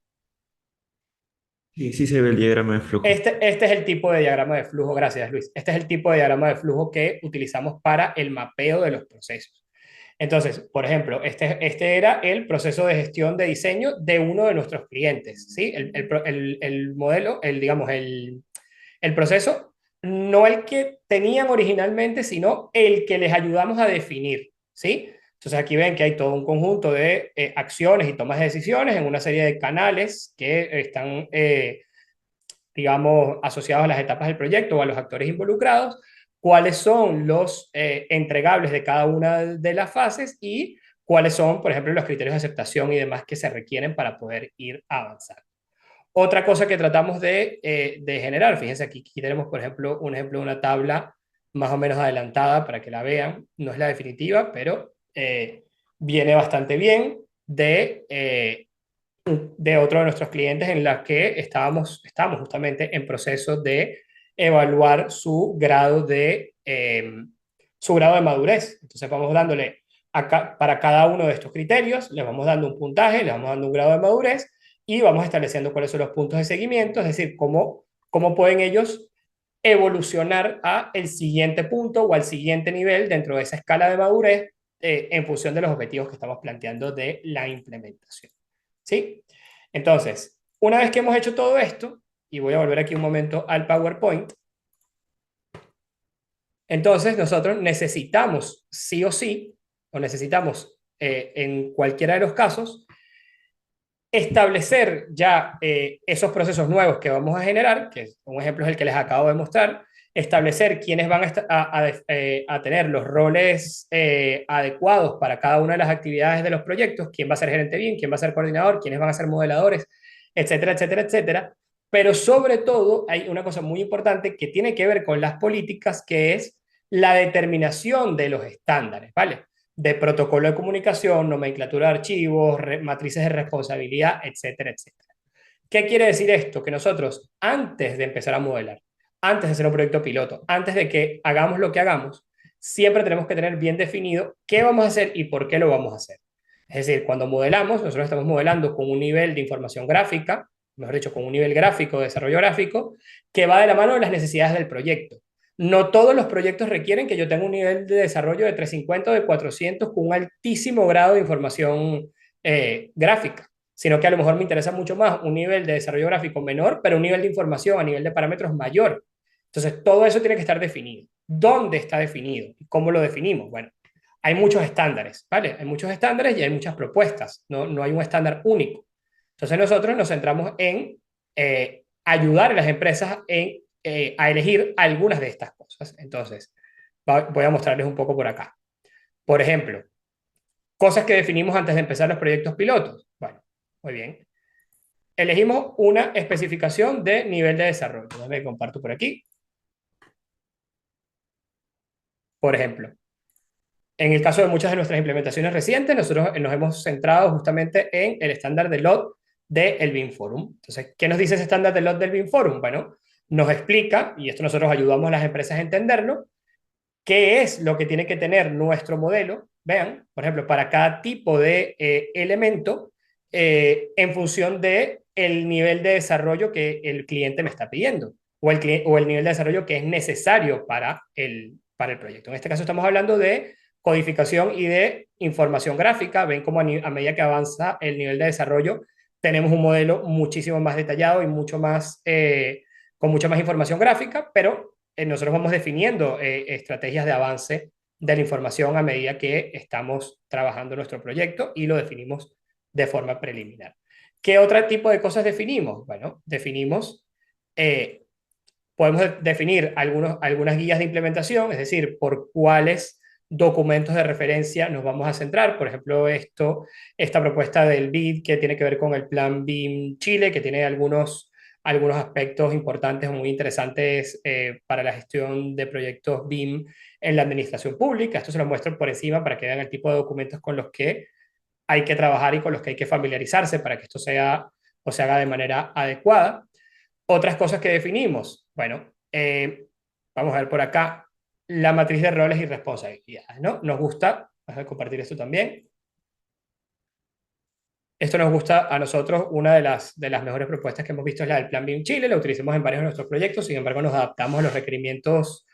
Sí, sí se ve el diagrama de flujo. Este es el tipo de diagrama de flujo, gracias Luis. Este es el tipo de diagrama de flujo que utilizamos para el mapeo de los procesos. Entonces, por ejemplo, este era el proceso de gestión de diseño de uno de nuestros clientes, ¿sí? El modelo, digamos, el proceso, no el que tenían originalmente, sino el que les ayudamos a definir, ¿sí? Entonces aquí ven que hay todo un conjunto de acciones y tomas de decisiones en una serie de canales que están, digamos, asociados a las etapas del proyecto o a los actores involucrados, cuáles son los entregables de cada una de las fases y cuáles son, por ejemplo, los criterios de aceptación y demás que se requieren para poder ir avanzando. Otra cosa que tratamos de generar, fíjense aquí tenemos, por ejemplo, un ejemplo de una tabla más o menos adelantada para que la vean, no es la definitiva, pero viene bastante bien de otro de nuestros clientes en la que estamos justamente en proceso de evaluar su grado de madurez. Entonces vamos dándole para cada uno de estos criterios, le vamos dando un puntaje, le vamos dando un grado de madurez y vamos estableciendo cuáles son los puntos de seguimiento, es decir, cómo pueden ellos evolucionar a el siguiente punto o al siguiente nivel dentro de esa escala de madurez en función de los objetivos que estamos planteando de la implementación. ¿Sí? Entonces, una vez que hemos hecho todo esto, y voy a volver aquí un momento al PowerPoint, entonces nosotros necesitamos sí o sí, o necesitamos en cualquiera de los casos, establecer ya esos procesos nuevos que vamos a generar, que un ejemplo es el que les acabo de mostrar, establecer quiénes van a tener los roles adecuados para cada una de las actividades de los proyectos, quién va a ser gerente BIM, quién va a ser coordinador, quiénes van a ser modeladores, etcétera, etcétera, etcétera. Pero sobre todo hay una cosa muy importante que tiene que ver con las políticas, que es la determinación de los estándares, ¿vale? De protocolo de comunicación, nomenclatura de archivos, matrices de responsabilidad, etcétera, etcétera. ¿Qué quiere decir esto? Que nosotros, antes de empezar a modelar, antes de hacer un proyecto piloto, antes de que hagamos lo que hagamos, siempre tenemos que tener bien definido qué vamos a hacer y por qué lo vamos a hacer. Es decir, cuando modelamos, nosotros estamos modelando con un nivel de información gráfica, mejor dicho, con un nivel gráfico, de desarrollo gráfico, que va de la mano de las necesidades del proyecto. No todos los proyectos requieren que yo tenga un nivel de desarrollo de 350 o de 400 con un altísimo grado de información gráfica, sino que a lo mejor me interesa mucho más un nivel de desarrollo gráfico menor, pero un nivel de información a nivel de parámetros mayor. Entonces, todo eso tiene que estar definido. ¿Dónde está definido? ¿Cómo lo definimos? Bueno, hay muchos estándares, ¿vale? Hay muchos estándares y hay muchas propuestas. No hay un estándar único. Entonces, nosotros nos centramos en ayudar a las empresas a elegir algunas de estas cosas. Entonces, voy a mostrarles un poco por acá. Por ejemplo, cosas que definimos antes de empezar los proyectos pilotos. Bueno, muy bien. Elegimos una especificación de nivel de desarrollo. Déjame comparto por aquí. Por ejemplo, en el caso de muchas de nuestras implementaciones recientes, nosotros nos hemos centrado justamente en el estándar de LOT del BIM Forum. Entonces, ¿qué nos dice ese estándar de LOT del BIM Forum? Bueno, nos explica, y esto nosotros ayudamos a las empresas a entenderlo, qué es lo que tiene que tener nuestro modelo. Vean, por ejemplo, para cada tipo de elemento, en función de el nivel de desarrollo que el cliente me está pidiendo o el nivel de desarrollo que es necesario para el proyecto. En este caso estamos hablando de codificación y de información gráfica. Ven cómo a medida que avanza el nivel de desarrollo, tenemos un modelo muchísimo más detallado y mucho más, con mucha más información gráfica, pero nosotros vamos definiendo estrategias de avance de la información a medida que estamos trabajando nuestro proyecto y lo definimos de forma preliminar. ¿Qué otro tipo de cosas definimos? Bueno, eh, podemos definir algunas guías de implementación, es decir, por cuáles documentos de referencia nos vamos a centrar. Por ejemplo, esta propuesta del BID que tiene que ver con el plan BIM Chile, que tiene algunos aspectos importantes o muy interesantes para la gestión de proyectos BIM en la administración pública. Esto se lo muestro por encima para que vean el tipo de documentos con los que hay que trabajar y con los que hay que familiarizarse para que esto sea o se haga de manera adecuada. Otras cosas que definimos, bueno, vamos a ver por acá, la matriz de roles y responsabilidades, ¿no? Nos gusta, vamos a compartir esto también. Esto nos gusta a nosotros, una de las mejores propuestas que hemos visto es la del Plan BIM Chile, la utilizamos en varios de nuestros proyectos, sin embargo nos adaptamos a los requerimientos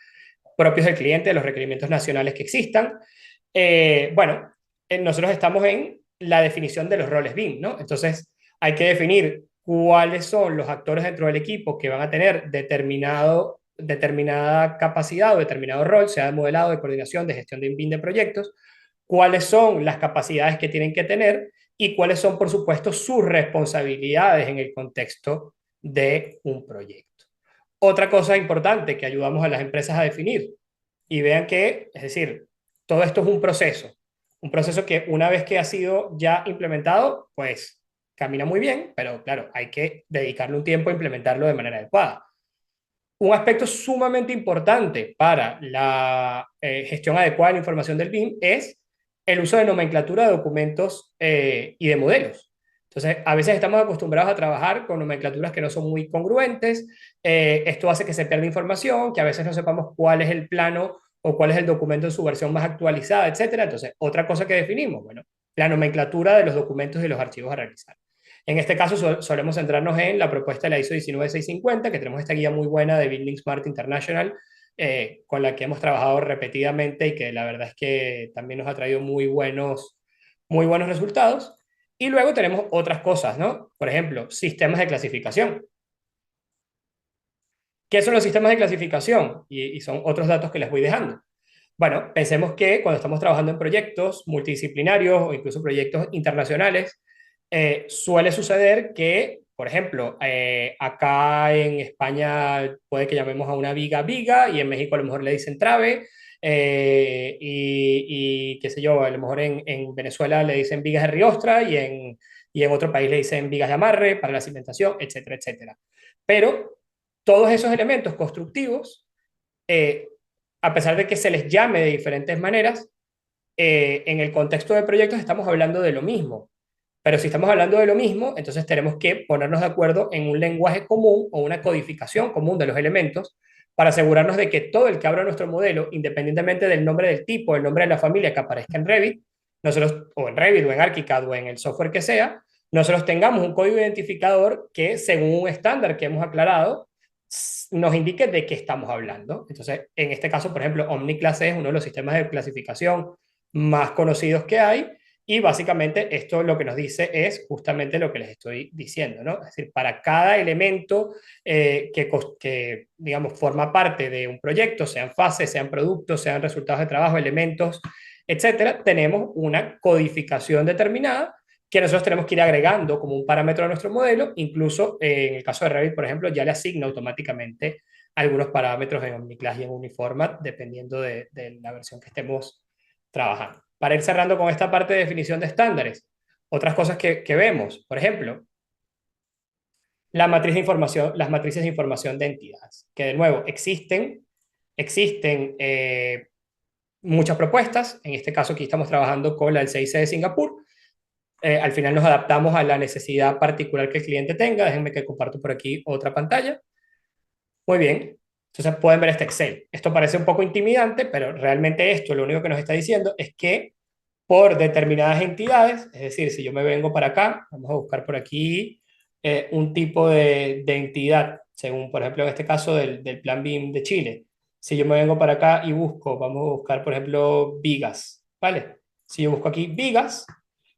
propios del cliente, a los requerimientos nacionales que existan. Bueno, nosotros estamos en la definición de los roles BIM, ¿no? Entonces hay que definir cuáles son los actores dentro del equipo que van a tener determinada capacidad o determinado rol, sea de modelado, de coordinación, de gestión de BIM de proyectos, cuáles son las capacidades que tienen que tener y cuáles son, por supuesto, sus responsabilidades en el contexto de un proyecto. Otra cosa importante que ayudamos a las empresas a definir, y vean que, es decir, todo esto es un proceso que una vez que ha sido ya implementado, pues camina muy bien, pero claro, hay que dedicarle un tiempo a implementarlo de manera adecuada. Un aspecto sumamente importante para la gestión adecuada de la información del BIM es el uso de nomenclatura de documentos y de modelos. Entonces, a veces estamos acostumbrados a trabajar con nomenclaturas que no son muy congruentes. Esto hace que se pierda información, que a veces no sepamos cuál es el plano o cuál es el documento en su versión más actualizada, etcétera. Entonces, otra cosa que definimos, bueno, la nomenclatura de los documentos y los archivos a realizar. En este caso solemos centrarnos en la propuesta de la ISO 19650, que tenemos esta guía muy buena de Building Smart International, con la que hemos trabajado repetidamente y que la verdad es que también nos ha traído muy buenos resultados. Y luego tenemos otras cosas, ¿no? Por ejemplo, sistemas de clasificación. ¿Qué son los sistemas de clasificación? Y son otros datos que les voy dejando. Bueno, pensemos que cuando estamos trabajando en proyectos multidisciplinarios o incluso proyectos internacionales, suele suceder que, por ejemplo, acá en España puede que llamemos a una viga viga y en México a lo mejor le dicen trave, y qué sé yo, a lo mejor en Venezuela le dicen vigas de riostra y en otro país le dicen vigas de amarre para la cimentación, etcétera, etcétera. Pero todos esos elementos constructivos, eh, a pesar de que se les llame de diferentes maneras, en el contexto de proyectos estamos hablando de lo mismo. Pero si estamos hablando de lo mismo, entonces tenemos que ponernos de acuerdo en un lenguaje común o una codificación común de los elementos para asegurarnos de que todo el que abra nuestro modelo, independientemente del nombre del tipo, el nombre de la familia que aparezca en Revit, nosotros, o en Revit, o en ArchiCAD, o en el software que sea, nosotros tengamos un código identificador que, según un estándar que hemos aclarado, nos indique de qué estamos hablando. Entonces, en este caso, por ejemplo, OmniClass es uno de los sistemas de clasificación más conocidos que hay, y básicamente esto lo que nos dice es justamente lo que les estoy diciendo, ¿no? Es decir, para cada elemento que, digamos, forma parte de un proyecto, sean fases, sean productos, sean resultados de trabajo, elementos, etcétera, tenemos una codificación determinada que nosotros tenemos que ir agregando como un parámetro a nuestro modelo. Incluso en el caso de Revit, por ejemplo, ya le asigna automáticamente algunos parámetros en OmniClass y en Uniformat, dependiendo de la versión que estemos trabajando. Para ir cerrando con esta parte de definición de estándares, otras cosas que vemos, por ejemplo, la matriz de información, las matrices de información de entidades, que de nuevo existen muchas propuestas. En este caso aquí estamos trabajando con la del CIC de Singapur. Al final nos adaptamos a la necesidad particular que el cliente tenga. Déjenme que comparto por aquí otra pantalla. Muy bien. Entonces pueden ver este Excel. Esto parece un poco intimidante, pero realmente esto lo único que nos está diciendo es que por determinadas entidades, es decir, si yo me vengo para acá, vamos a buscar por aquí un tipo de entidad, según por ejemplo en este caso del Plan BIM de Chile. Si yo me vengo para acá y busco, vamos a buscar por ejemplo Vigas, ¿vale? Si yo busco aquí Vigas,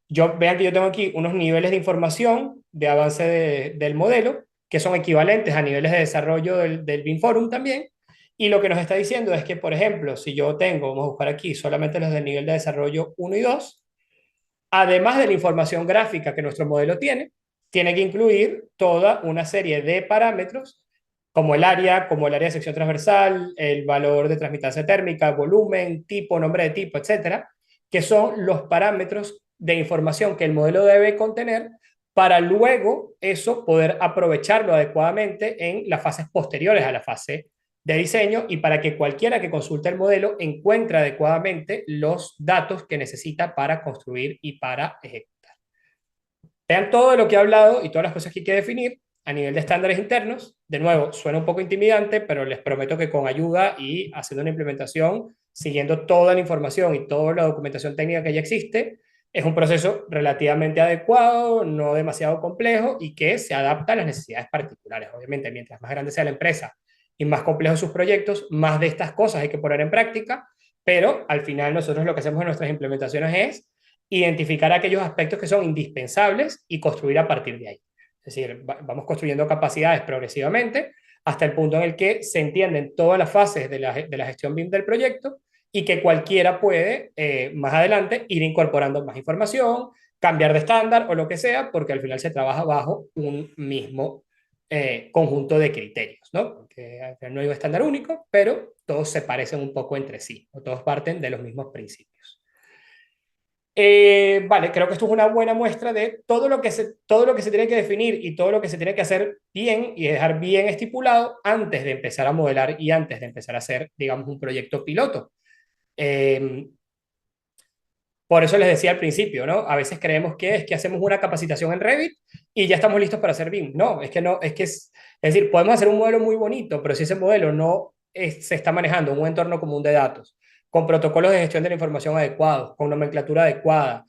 vean que yo tengo aquí unos niveles de información de avance del modelo, que son equivalentes a niveles de desarrollo del BIM Forum también. Y lo que nos está diciendo es que, por ejemplo, si yo tengo, vamos a buscar aquí, solamente los del nivel de desarrollo 1 y 2, además de la información gráfica que nuestro modelo tiene que incluir toda una serie de parámetros como el área de sección transversal, el valor de transmitancia térmica, volumen, tipo, nombre de tipo, etcétera, que son los parámetros de información que el modelo debe contener para luego eso poder aprovecharlo adecuadamente en las fases posteriores a la fase de diseño y para que cualquiera que consulte el modelo encuentre adecuadamente los datos que necesita para construir y para ejecutar. Vean todo lo que he hablado y todas las cosas que hay que definir a nivel de estándares internos. De nuevo, suena un poco intimidante, pero les prometo que con ayuda y haciendo una implementación, siguiendo toda la información y toda la documentación técnica que ya existe, es un proceso relativamente adecuado, no demasiado complejo y que se adapta a las necesidades particulares. Obviamente, mientras más grande sea la empresa y más complejos sus proyectos, más de estas cosas hay que poner en práctica, pero al final nosotros lo que hacemos en nuestras implementaciones es identificar aquellos aspectos que son indispensables y construir a partir de ahí. Es decir, vamos construyendo capacidades progresivamente hasta el punto en el que se entienden todas las fases de la gestión BIM del proyecto y que cualquiera puede más adelante ir incorporando más información, cambiar de estándar o lo que sea, porque al final se trabaja bajo un mismo conjunto de criterios, ¿no? Porque al final no hay un estándar único, pero todos se parecen un poco entre sí, o todos parten de los mismos principios. Vale, creo que esto es una buena muestra de todo lo que se tiene que definir y todo lo que se tiene que hacer bien y dejar bien estipulado antes de empezar a modelar y antes de empezar a hacer, digamos, un proyecto piloto. Eh, por eso les decía al principio, ¿no? A veces creemos que es que hacemos una capacitación en Revit y ya estamos listos para hacer BIM. No, es que no, es decir, podemos hacer un modelo muy bonito, pero si ese modelo no se está manejando en un entorno común de datos, con protocolos de gestión de la información adecuados, con nomenclatura adecuada,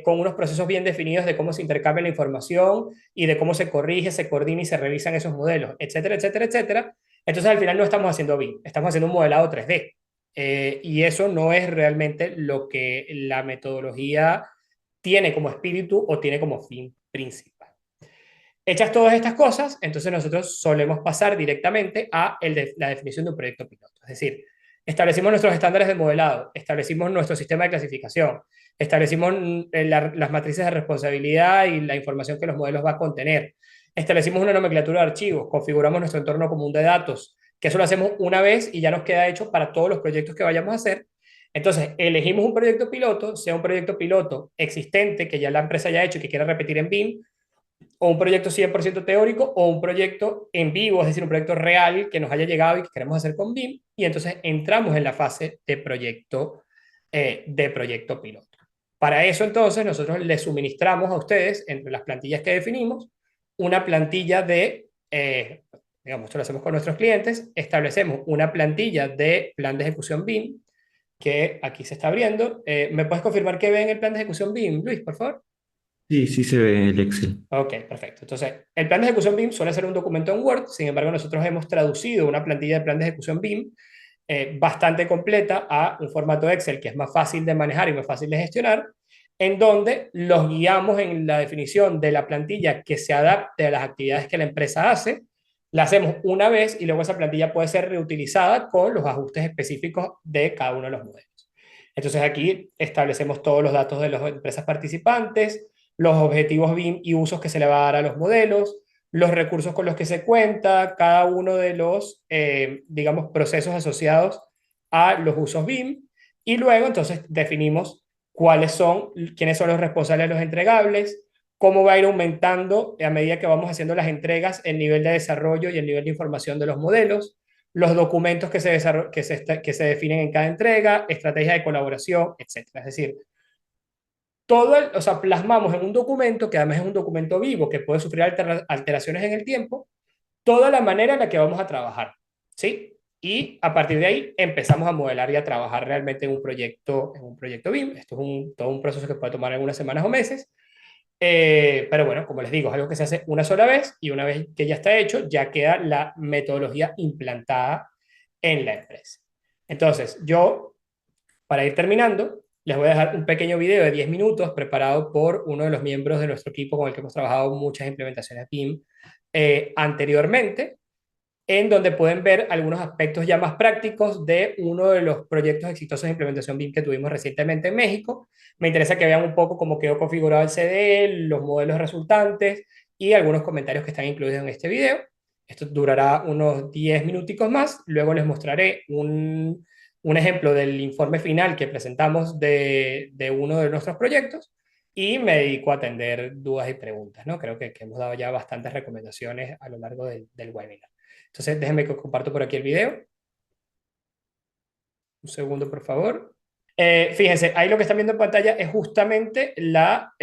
con unos procesos bien definidos de cómo se intercambia la información y de cómo se corrige, se coordina y se revisan esos modelos, etcétera, etcétera, etcétera. Entonces al final no estamos haciendo BIM, estamos haciendo un modelado 3D. Y eso no es realmente lo que la metodología tiene como espíritu o tiene como fin principal. Hechas todas estas cosas, entonces nosotros solemos pasar directamente a la definición de un proyecto piloto. Es decir, establecimos nuestros estándares de modelado, establecimos nuestro sistema de clasificación, establecimos las matrices de responsabilidad y la información que los modelos va a contener, establecimos una nomenclatura de archivos, configuramos nuestro entorno común de datos, que eso lo hacemos una vez y ya nos queda hecho para todos los proyectos que vayamos a hacer. Entonces, elegimos un proyecto piloto, sea un proyecto piloto existente que ya la empresa haya hecho y que quiera repetir en BIM, o un proyecto 100% teórico, o un proyecto en vivo, es decir, un proyecto real que nos haya llegado y que queremos hacer con BIM, y entonces entramos en la fase de proyecto piloto. Para eso, entonces, nosotros les suministramos a ustedes, entre las plantillas que definimos, una plantilla digamos, esto lo hacemos con nuestros clientes, establecemos una plantilla de plan de ejecución BIM, que aquí se está abriendo. ¿Me puedes confirmar que ven el plan de ejecución BIM, Luis, por favor? Sí, sí se ve el Excel. Ok, perfecto. Entonces, el plan de ejecución BIM suele ser un documento en Word, sin embargo, nosotros hemos traducido una plantilla de plan de ejecución BIM bastante completa a un formato Excel que es más fácil de manejar y más fácil de gestionar, en donde los guiamos en la definición de la plantilla que se adapte a las actividades que la empresa hace. La hacemos una vez y luego esa plantilla puede ser reutilizada con los ajustes específicos de cada uno de los modelos. Entonces aquí establecemos todos los datos de las empresas participantes, los objetivos BIM y usos que se le va a dar a los modelos, los recursos con los que se cuenta, cada uno de los, digamos, procesos asociados a los usos BIM, y luego entonces definimos quiénes son los responsables de los entregables, cómo va a ir aumentando a medida que vamos haciendo las entregas el nivel de desarrollo y el nivel de información de los modelos, los documentos que se definen en cada entrega, estrategia de colaboración, etcétera. Es decir, o sea, plasmamos en un documento que además es un documento vivo que puede sufrir alteraciones en el tiempo, toda la manera en la que vamos a trabajar, ¿sí? Y a partir de ahí empezamos a modelar y a trabajar realmente en un proyecto BIM. Esto es todo un proceso que puede tomar algunas semanas o meses. Pero bueno, como les digo, es algo que se hace una sola vez y una vez que ya está hecho, ya queda la metodología implantada en la empresa. Entonces, yo, para ir terminando, les voy a dejar un pequeño video de 10 minutos preparado por uno de los miembros de nuestro equipo con el que hemos trabajado muchas implementaciones BIM anteriormente, en donde pueden ver algunos aspectos ya más prácticos de uno de los proyectos exitosos de implementación BIM que tuvimos recientemente en México. Me interesa que vean un poco cómo quedó configurado el CDE, los modelos resultantes y algunos comentarios que están incluidos en este video. Esto durará unos 10 minuticos más. Luego les mostraré un ejemplo del informe final que presentamos de uno de nuestros proyectos y me dedico a atender dudas y preguntas, ¿no? Creo que hemos dado ya bastantes recomendaciones a lo largo del webinar. Entonces, déjenme que comparto por aquí el video. Un segundo, por favor. Fíjense, ahí lo que están viendo en pantalla es justamente la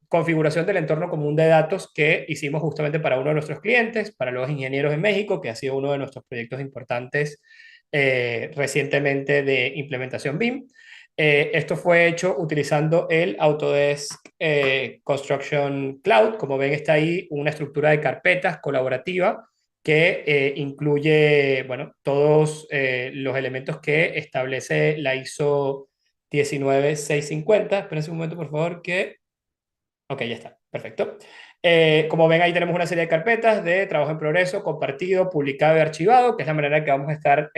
configuración del entorno común de datos que hicimos justamente para uno de nuestros clientes, para los ingenieros en México, que ha sido uno de nuestros proyectos importantes recientemente de implementación BIM. Esto fue hecho utilizando el Autodesk Construction Cloud. Como ven, está ahí una estructura de carpetas colaborativa que incluye, bueno, todos los elementos que establece la ISO 19650. Esperen un momento, por favor, que... Ok, ya está, perfecto. Como ven, ahí tenemos una serie de carpetas de trabajo en progreso, compartido, publicado y archivado, que es la manera que vamos a estar,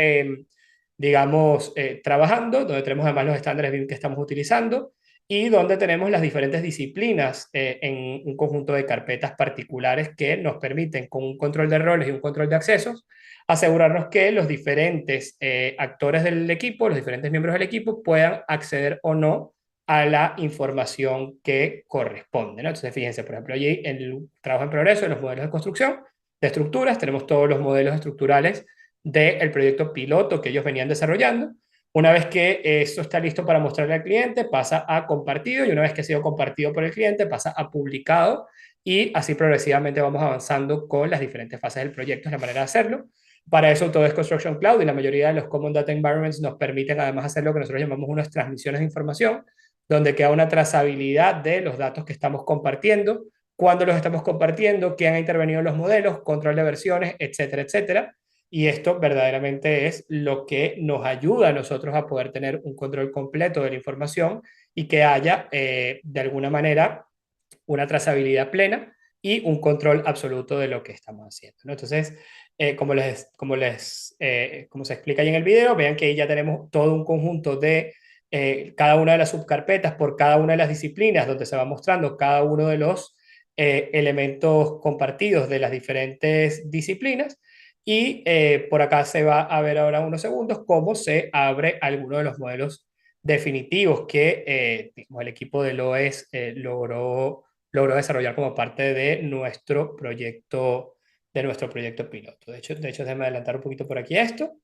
digamos, trabajando, donde tenemos además los estándares BIM que estamos utilizando y donde tenemos las diferentes disciplinas en un conjunto de carpetas particulares que nos permiten, con un control de roles y un control de accesos, asegurarnos que los diferentes actores del equipo, los diferentes miembros del equipo, puedan acceder o no a la información que corresponde, ¿no? Entonces, fíjense, por ejemplo, allí en el trabajo en progreso, en los modelos de construcción, de estructuras, tenemos todos los modelos estructurales del proyecto piloto que ellos venían desarrollando. Una vez que eso está listo para mostrarle al cliente, pasa a compartido y una vez que ha sido compartido por el cliente, pasa a publicado y así progresivamente vamos avanzando con las diferentes fases del proyecto, es la manera de hacerlo. Para eso todo es Construction Cloud y la mayoría de los Common Data Environments nos permiten además hacer lo que nosotros llamamos unas transmisiones de información, donde queda una trazabilidad de los datos que estamos compartiendo, cuándo los estamos compartiendo, quién ha intervenido en los modelos, control de versiones, etcétera, etcétera. Y esto verdaderamente es lo que nos ayuda a nosotros a poder tener un control completo de la información y que haya, de alguna manera, una trazabilidad plena y un control absoluto de lo que estamos haciendo, ¿no? Entonces, como se explica ahí en el video, vean que ahí ya tenemos todo un conjunto de cada una de las subcarpetas por cada una de las disciplinas, donde se va mostrando cada uno de los elementos compartidos de las diferentes disciplinas. Y por acá se va a ver ahora unos segundos cómo se abre alguno de los modelos definitivos que el equipo de LOES logró desarrollar como parte de nuestro proyecto piloto. De hecho, déjame adelantar un poquito por aquí esto.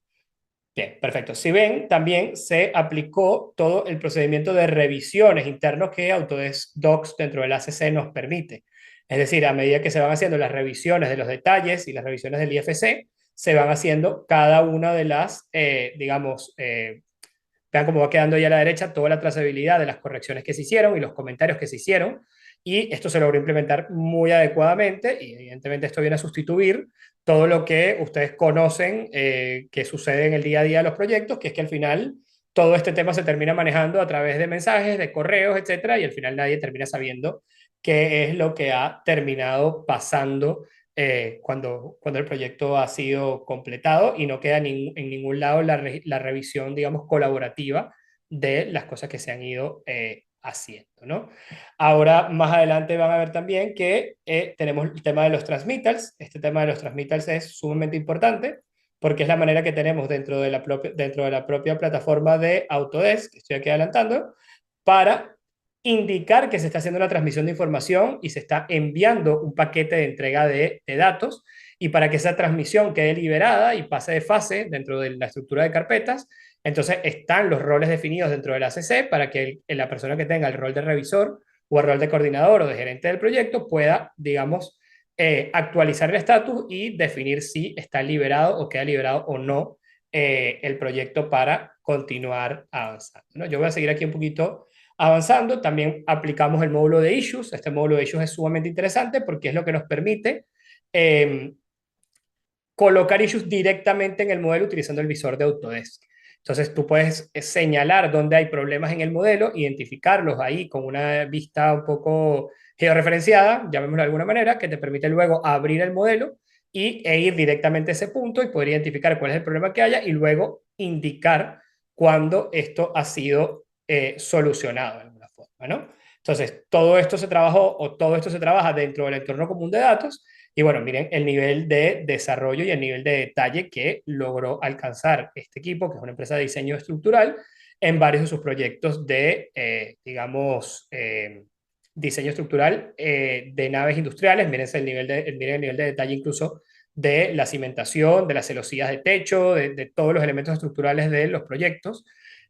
Bien, perfecto. Si ven, también se aplicó todo el procedimiento de revisiones internos que Autodesk Docs dentro del ACC nos permite. Es decir, a medida que se van haciendo las revisiones de los detalles y las revisiones del IFC, se van haciendo cada una de las, digamos, vean cómo va quedando ahí a la derecha toda la trazabilidad de las correcciones que se hicieron y los comentarios que se hicieron. Y esto se logró implementar muy adecuadamente y evidentemente esto viene a sustituir todo lo que ustedes conocen que sucede en el día a día de los proyectos, que es que al final todo este tema se termina manejando a través de mensajes, de correos, etcétera, y al final nadie termina sabiendo qué es lo que ha terminado pasando cuando el proyecto ha sido completado y no queda en ningún lado la revisión, digamos, colaborativa de las cosas que se han ido haciendo, ¿no? Ahora, más adelante van a ver también que tenemos el tema de los transmittals. Este tema de los transmittals es sumamente importante porque es la manera que tenemos dentro de la propia plataforma de Autodesk, que estoy aquí adelantando, para indicar que se está haciendo una transmisión de información y se está enviando un paquete de entrega de datos y para que esa transmisión quede liberada y pase de fase dentro de la estructura de carpetas, entonces están los roles definidos dentro del ACC para que la persona que tenga el rol de revisor o el rol de coordinador o de gerente del proyecto pueda, digamos, actualizar el estatus y definir si está liberado o queda liberado o no el proyecto para continuar avanzando, ¿no? Yo voy a seguir aquí un poquito avanzando. También aplicamos el módulo de issues. Este módulo de issues es sumamente interesante porque es lo que nos permite eh, colocar issues directamente en el modelo utilizando el visor de Autodesk. Entonces tú puedes señalar dónde hay problemas en el modelo, identificarlos ahí con una vista un poco georreferenciada, llamémoslo de alguna manera, que te permite luego abrir el modelo e ir directamente a ese punto y poder identificar cuál es el problema que haya y luego indicar cuándo esto ha sido solucionado de alguna forma, ¿no? Entonces, todo esto se trabajó o todo esto se trabaja dentro del entorno común de datos y bueno, miren el nivel de desarrollo y el nivel de detalle que logró alcanzar este equipo, que es una empresa de diseño estructural, en varios de sus proyectos de, digamos, diseño estructural de naves industriales. Miren miren el nivel de detalle incluso de la cimentación, de las celosías de techo, de todos los elementos estructurales de los proyectos.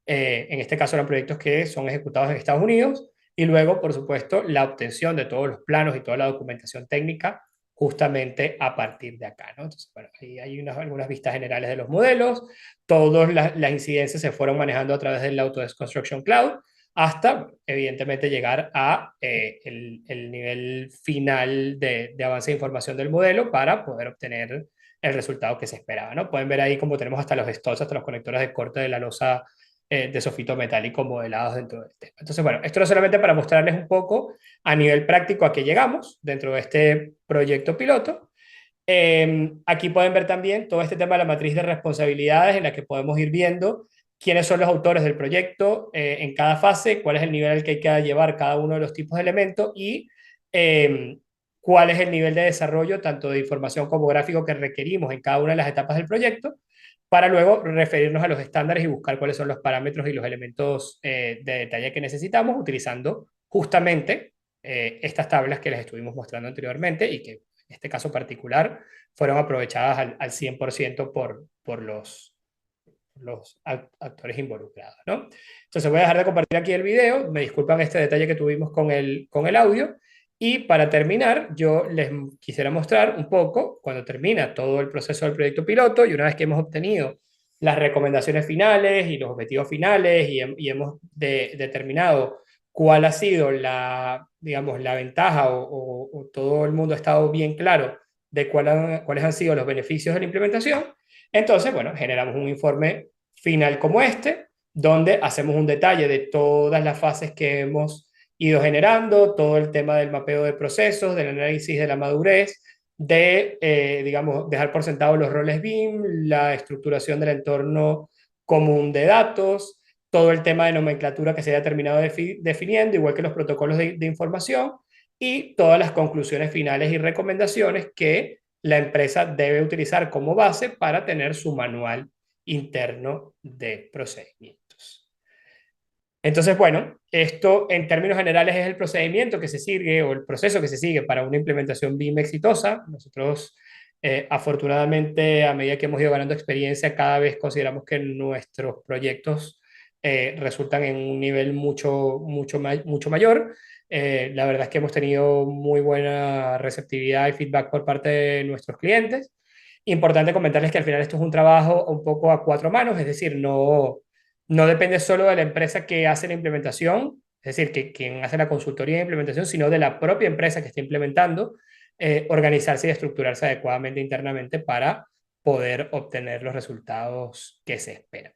En este caso eran proyectos que son ejecutados en Estados Unidos. Y luego, por supuesto, la obtención de todos los planos y toda la documentación técnica justamente a partir de acá, ¿no? Entonces, bueno, ahí hay algunas vistas generales de los modelos, todas las incidencias se fueron manejando a través del Autodesk Construction Cloud, hasta, evidentemente, llegar a el nivel final de avance de información del modelo para poder obtener el resultado que se esperaba, ¿no? Pueden ver ahí como tenemos hasta los stops, hasta los conectores de corte de la losa de sofito metálico modelados dentro del tema. Entonces, bueno, esto no solamente para mostrarles un poco a nivel práctico a qué llegamos dentro de este proyecto piloto. Aquí pueden ver también todo este tema de la matriz de responsabilidades en la que podemos ir viendo quiénes son los autores del proyecto en cada fase, cuál es el nivel al que hay que llevar cada uno de los tipos de elementos y eh, cuál es el nivel de desarrollo tanto de información como gráfico que requerimos en cada una de las etapas del proyecto para luego referirnos a los estándares y buscar cuáles son los parámetros y los elementos de detalle que necesitamos utilizando justamente estas tablas que les estuvimos mostrando anteriormente y que en este caso particular fueron aprovechadas al 100% por los actores involucrados, ¿no? Entonces voy a dejar de compartir aquí el video, me disculpan este detalle que tuvimos con el audio, y para terminar yo les quisiera mostrar un poco, cuando termina todo el proceso del proyecto piloto y una vez que hemos obtenido las recomendaciones finales y los objetivos finales y hemos determinado cuál ha sido la, digamos, la ventaja o todo el mundo ha estado bien claro de cuáles han sido los beneficios de la implementación, entonces, bueno, generamos un informe final como este, donde hacemos un detalle de todas las fases que hemos ido generando, todo el tema del mapeo de procesos, del análisis de la madurez, digamos, dejar por sentado los roles BIM, la estructuración del entorno común de datos, todo el tema de nomenclatura que se haya terminado definiendo, igual que los protocolos de información, y todas las conclusiones finales y recomendaciones que la empresa debe utilizar como base para tener su manual interno de procedimientos. Entonces, bueno, esto en términos generales es el procedimiento que se sigue o el proceso que se sigue para una implementación BIM exitosa. Nosotros, afortunadamente, a medida que hemos ido ganando experiencia, cada vez consideramos que nuestros proyectos resultan en un nivel mucho mayor. La verdad es que hemos tenido muy buena receptividad y feedback por parte de nuestros clientes. Importante comentarles que al final esto es un trabajo un poco a cuatro manos, es decir, no depende solo de la empresa que hace la implementación, es decir, que quien hace la consultoría de implementación, sino de la propia empresa que está implementando, organizarse y estructurarse adecuadamente internamente para poder obtener los resultados que se esperan.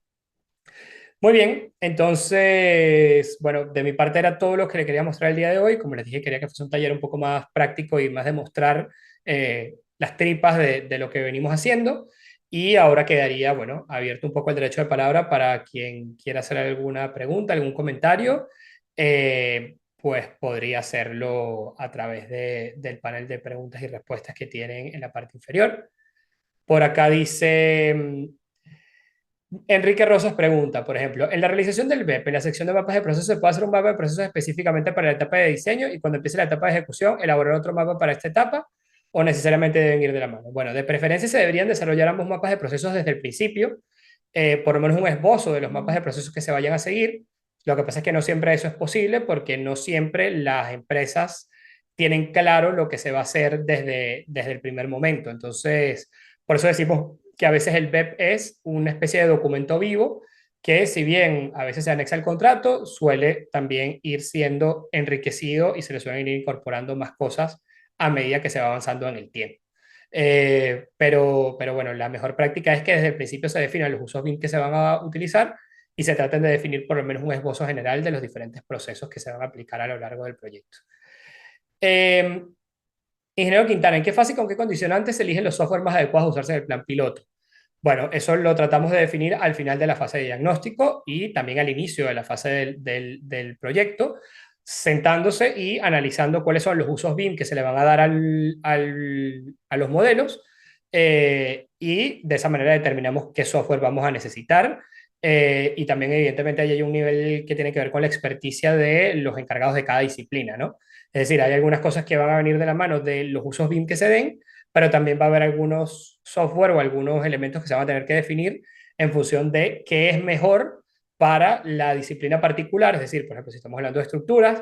Muy bien, entonces, bueno, de mi parte era todo lo que le quería mostrar el día de hoy. Como les dije, quería que fuese un taller un poco más práctico y más de mostrar las tripas de lo que venimos haciendo. Y ahora quedaría, bueno, abierto un poco el derecho de palabra para quien quiera hacer alguna pregunta, algún comentario, pues podría hacerlo a través del panel de preguntas y respuestas que tienen en la parte inferior. Por acá dice... Enrique Rosas pregunta, por ejemplo, en la realización del BEP, en la sección de mapas de procesos, ¿se puede hacer un mapa de procesos específicamente para la etapa de diseño y cuando empiece la etapa de ejecución, elaborar otro mapa para esta etapa o necesariamente deben ir de la mano? Bueno, de preferencia se deberían desarrollar ambos mapas de procesos desde el principio, por lo menos un esbozo de los mapas de procesos que se vayan a seguir. Lo que pasa es que no siempre eso es posible porque no siempre las empresas tienen claro lo que se va a hacer desde el primer momento. Entonces, por eso decimos que a veces el BEP es una especie de documento vivo que, si bien a veces se anexa al contrato, suele también ir siendo enriquecido y se le suelen ir incorporando más cosas a medida que se va avanzando en el tiempo. Pero bueno, la mejor práctica es que desde el principio se definan los usos BIM que se van a utilizar y se traten de definir por lo menos un esbozo general de los diferentes procesos que se van a aplicar a lo largo del proyecto. Eh, Ingeniero Quintana, ¿en qué fase y con qué condicionantes se eligen los software más adecuados a usarse en el plan piloto? Bueno, eso lo tratamos de definir al final de la fase de diagnóstico y también al inicio de la fase del proyecto, sentándose y analizando cuáles son los usos BIM que se le van a dar a los modelos, y de esa manera determinamos qué software vamos a necesitar. Y también, evidentemente, ahí hay un nivel que tiene que ver con la experticia de los encargados de cada disciplina, ¿no? Es decir, hay algunas cosas que van a venir de la mano de los usos BIM que se den, pero también va a haber algunos software o algunos elementos que se van a tener que definir en función de qué es mejor para la disciplina particular. Es decir, por ejemplo, si estamos hablando de estructuras,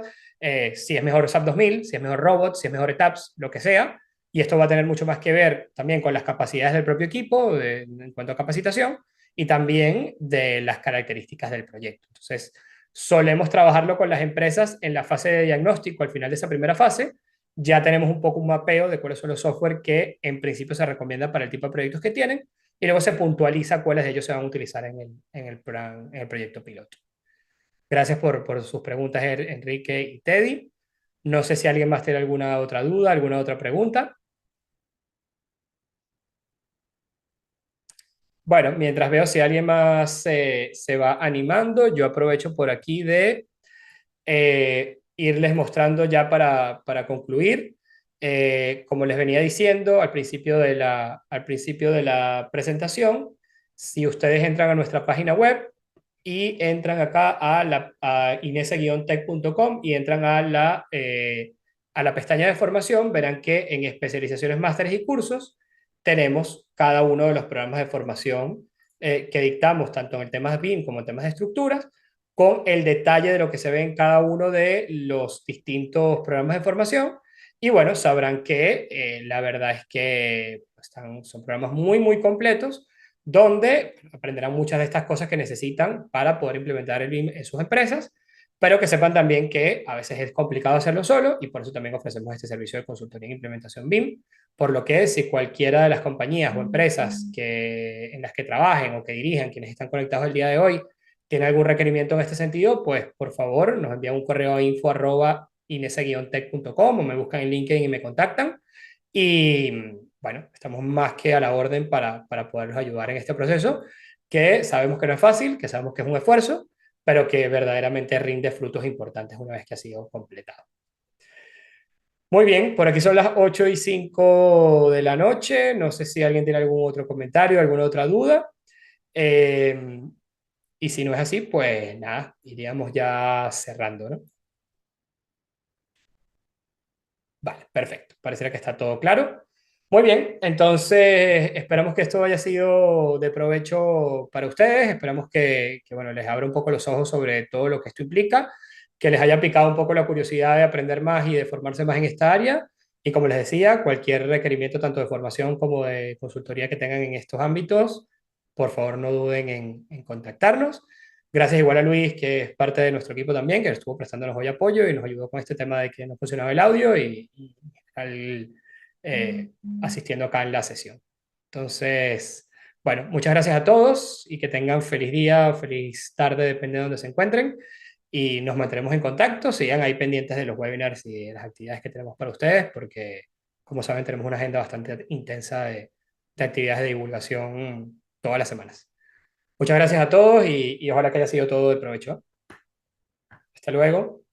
si es mejor SAP 2000, si es mejor Robots, si es mejor ETAPS, lo que sea. Y esto va a tener mucho más que ver también con las capacidades del propio equipo en cuanto a capacitación y también de las características del proyecto. Entonces, solemos trabajarlo con las empresas en la fase de diagnóstico, al final de esa primera fase. Ya tenemos un poco un mapeo de cuáles son los software que en principio se recomiendan para el tipo de proyectos que tienen, y luego se puntualiza cuáles de ellos se van a utilizar en el proyecto piloto. Gracias por sus preguntas, Enrique y Teddy. No sé si alguien más tiene alguna otra duda, alguna otra pregunta. Bueno, mientras veo si alguien más se va animando, yo aprovecho por aquí de irles mostrando ya para concluir. Como les venía diciendo al principio de la presentación, si ustedes entran a nuestra página web y entran acá a inese-tech.com y entran a la pestaña de formación, verán que en especializaciones, másteres y cursos tenemos cada uno de los programas de formación que dictamos, tanto en el tema de BIM como en temas de estructuras, con el detalle de lo que se ve en cada uno de los distintos programas de formación. Y bueno, sabrán que la verdad es que son programas muy, muy completos, donde aprenderán muchas de estas cosas que necesitan para poder implementar el BIM en sus empresas, pero que sepan también que a veces es complicado hacerlo solo, y por eso también ofrecemos este servicio de consultoría e implementación BIM, por lo que si cualquiera de las compañías o empresas en las que trabajen o que dirijan, quienes están conectados el día de hoy, tiene algún requerimiento en este sentido, pues por favor nos envían un correo a info@inese-tech.com o me buscan en LinkedIn y me contactan. Y bueno, estamos más que a la orden para poderlos ayudar en este proceso, que sabemos que no es fácil, que sabemos que es un esfuerzo, pero que verdaderamente rinde frutos importantes una vez que ha sido completado. Muy bien, por aquí son las 8:05 de la noche. No sé si alguien tiene algún otro comentario, alguna otra duda. Eh, y si no es así, pues nada, iríamos ya cerrando, ¿no? Vale, perfecto. Pareciera que está todo claro. Muy bien, entonces esperamos que esto haya sido de provecho para ustedes. Esperamos bueno, les abra un poco los ojos sobre todo lo que esto implica, que les haya picado un poco la curiosidad de aprender más y de formarse más en esta área. Y como les decía, cualquier requerimiento tanto de formación como de consultoría que tengan en estos ámbitos, por favor no duden en contactarnos. Gracias igual a Luis, que es parte de nuestro equipo también, que estuvo prestándonos hoy apoyo y nos ayudó con este tema de que no funcionaba el audio y al, asistiendo acá en la sesión. Entonces, bueno, muchas gracias a todos y que tengan feliz día o feliz tarde, depende de donde se encuentren. Y nos mantendremos en contacto, sigan ahí pendientes de los webinars y de las actividades que tenemos para ustedes, porque, como saben, tenemos una agenda bastante intensa de actividades de divulgación todas las semanas. Muchas gracias a todos y ojalá que haya sido todo de provecho. Hasta luego.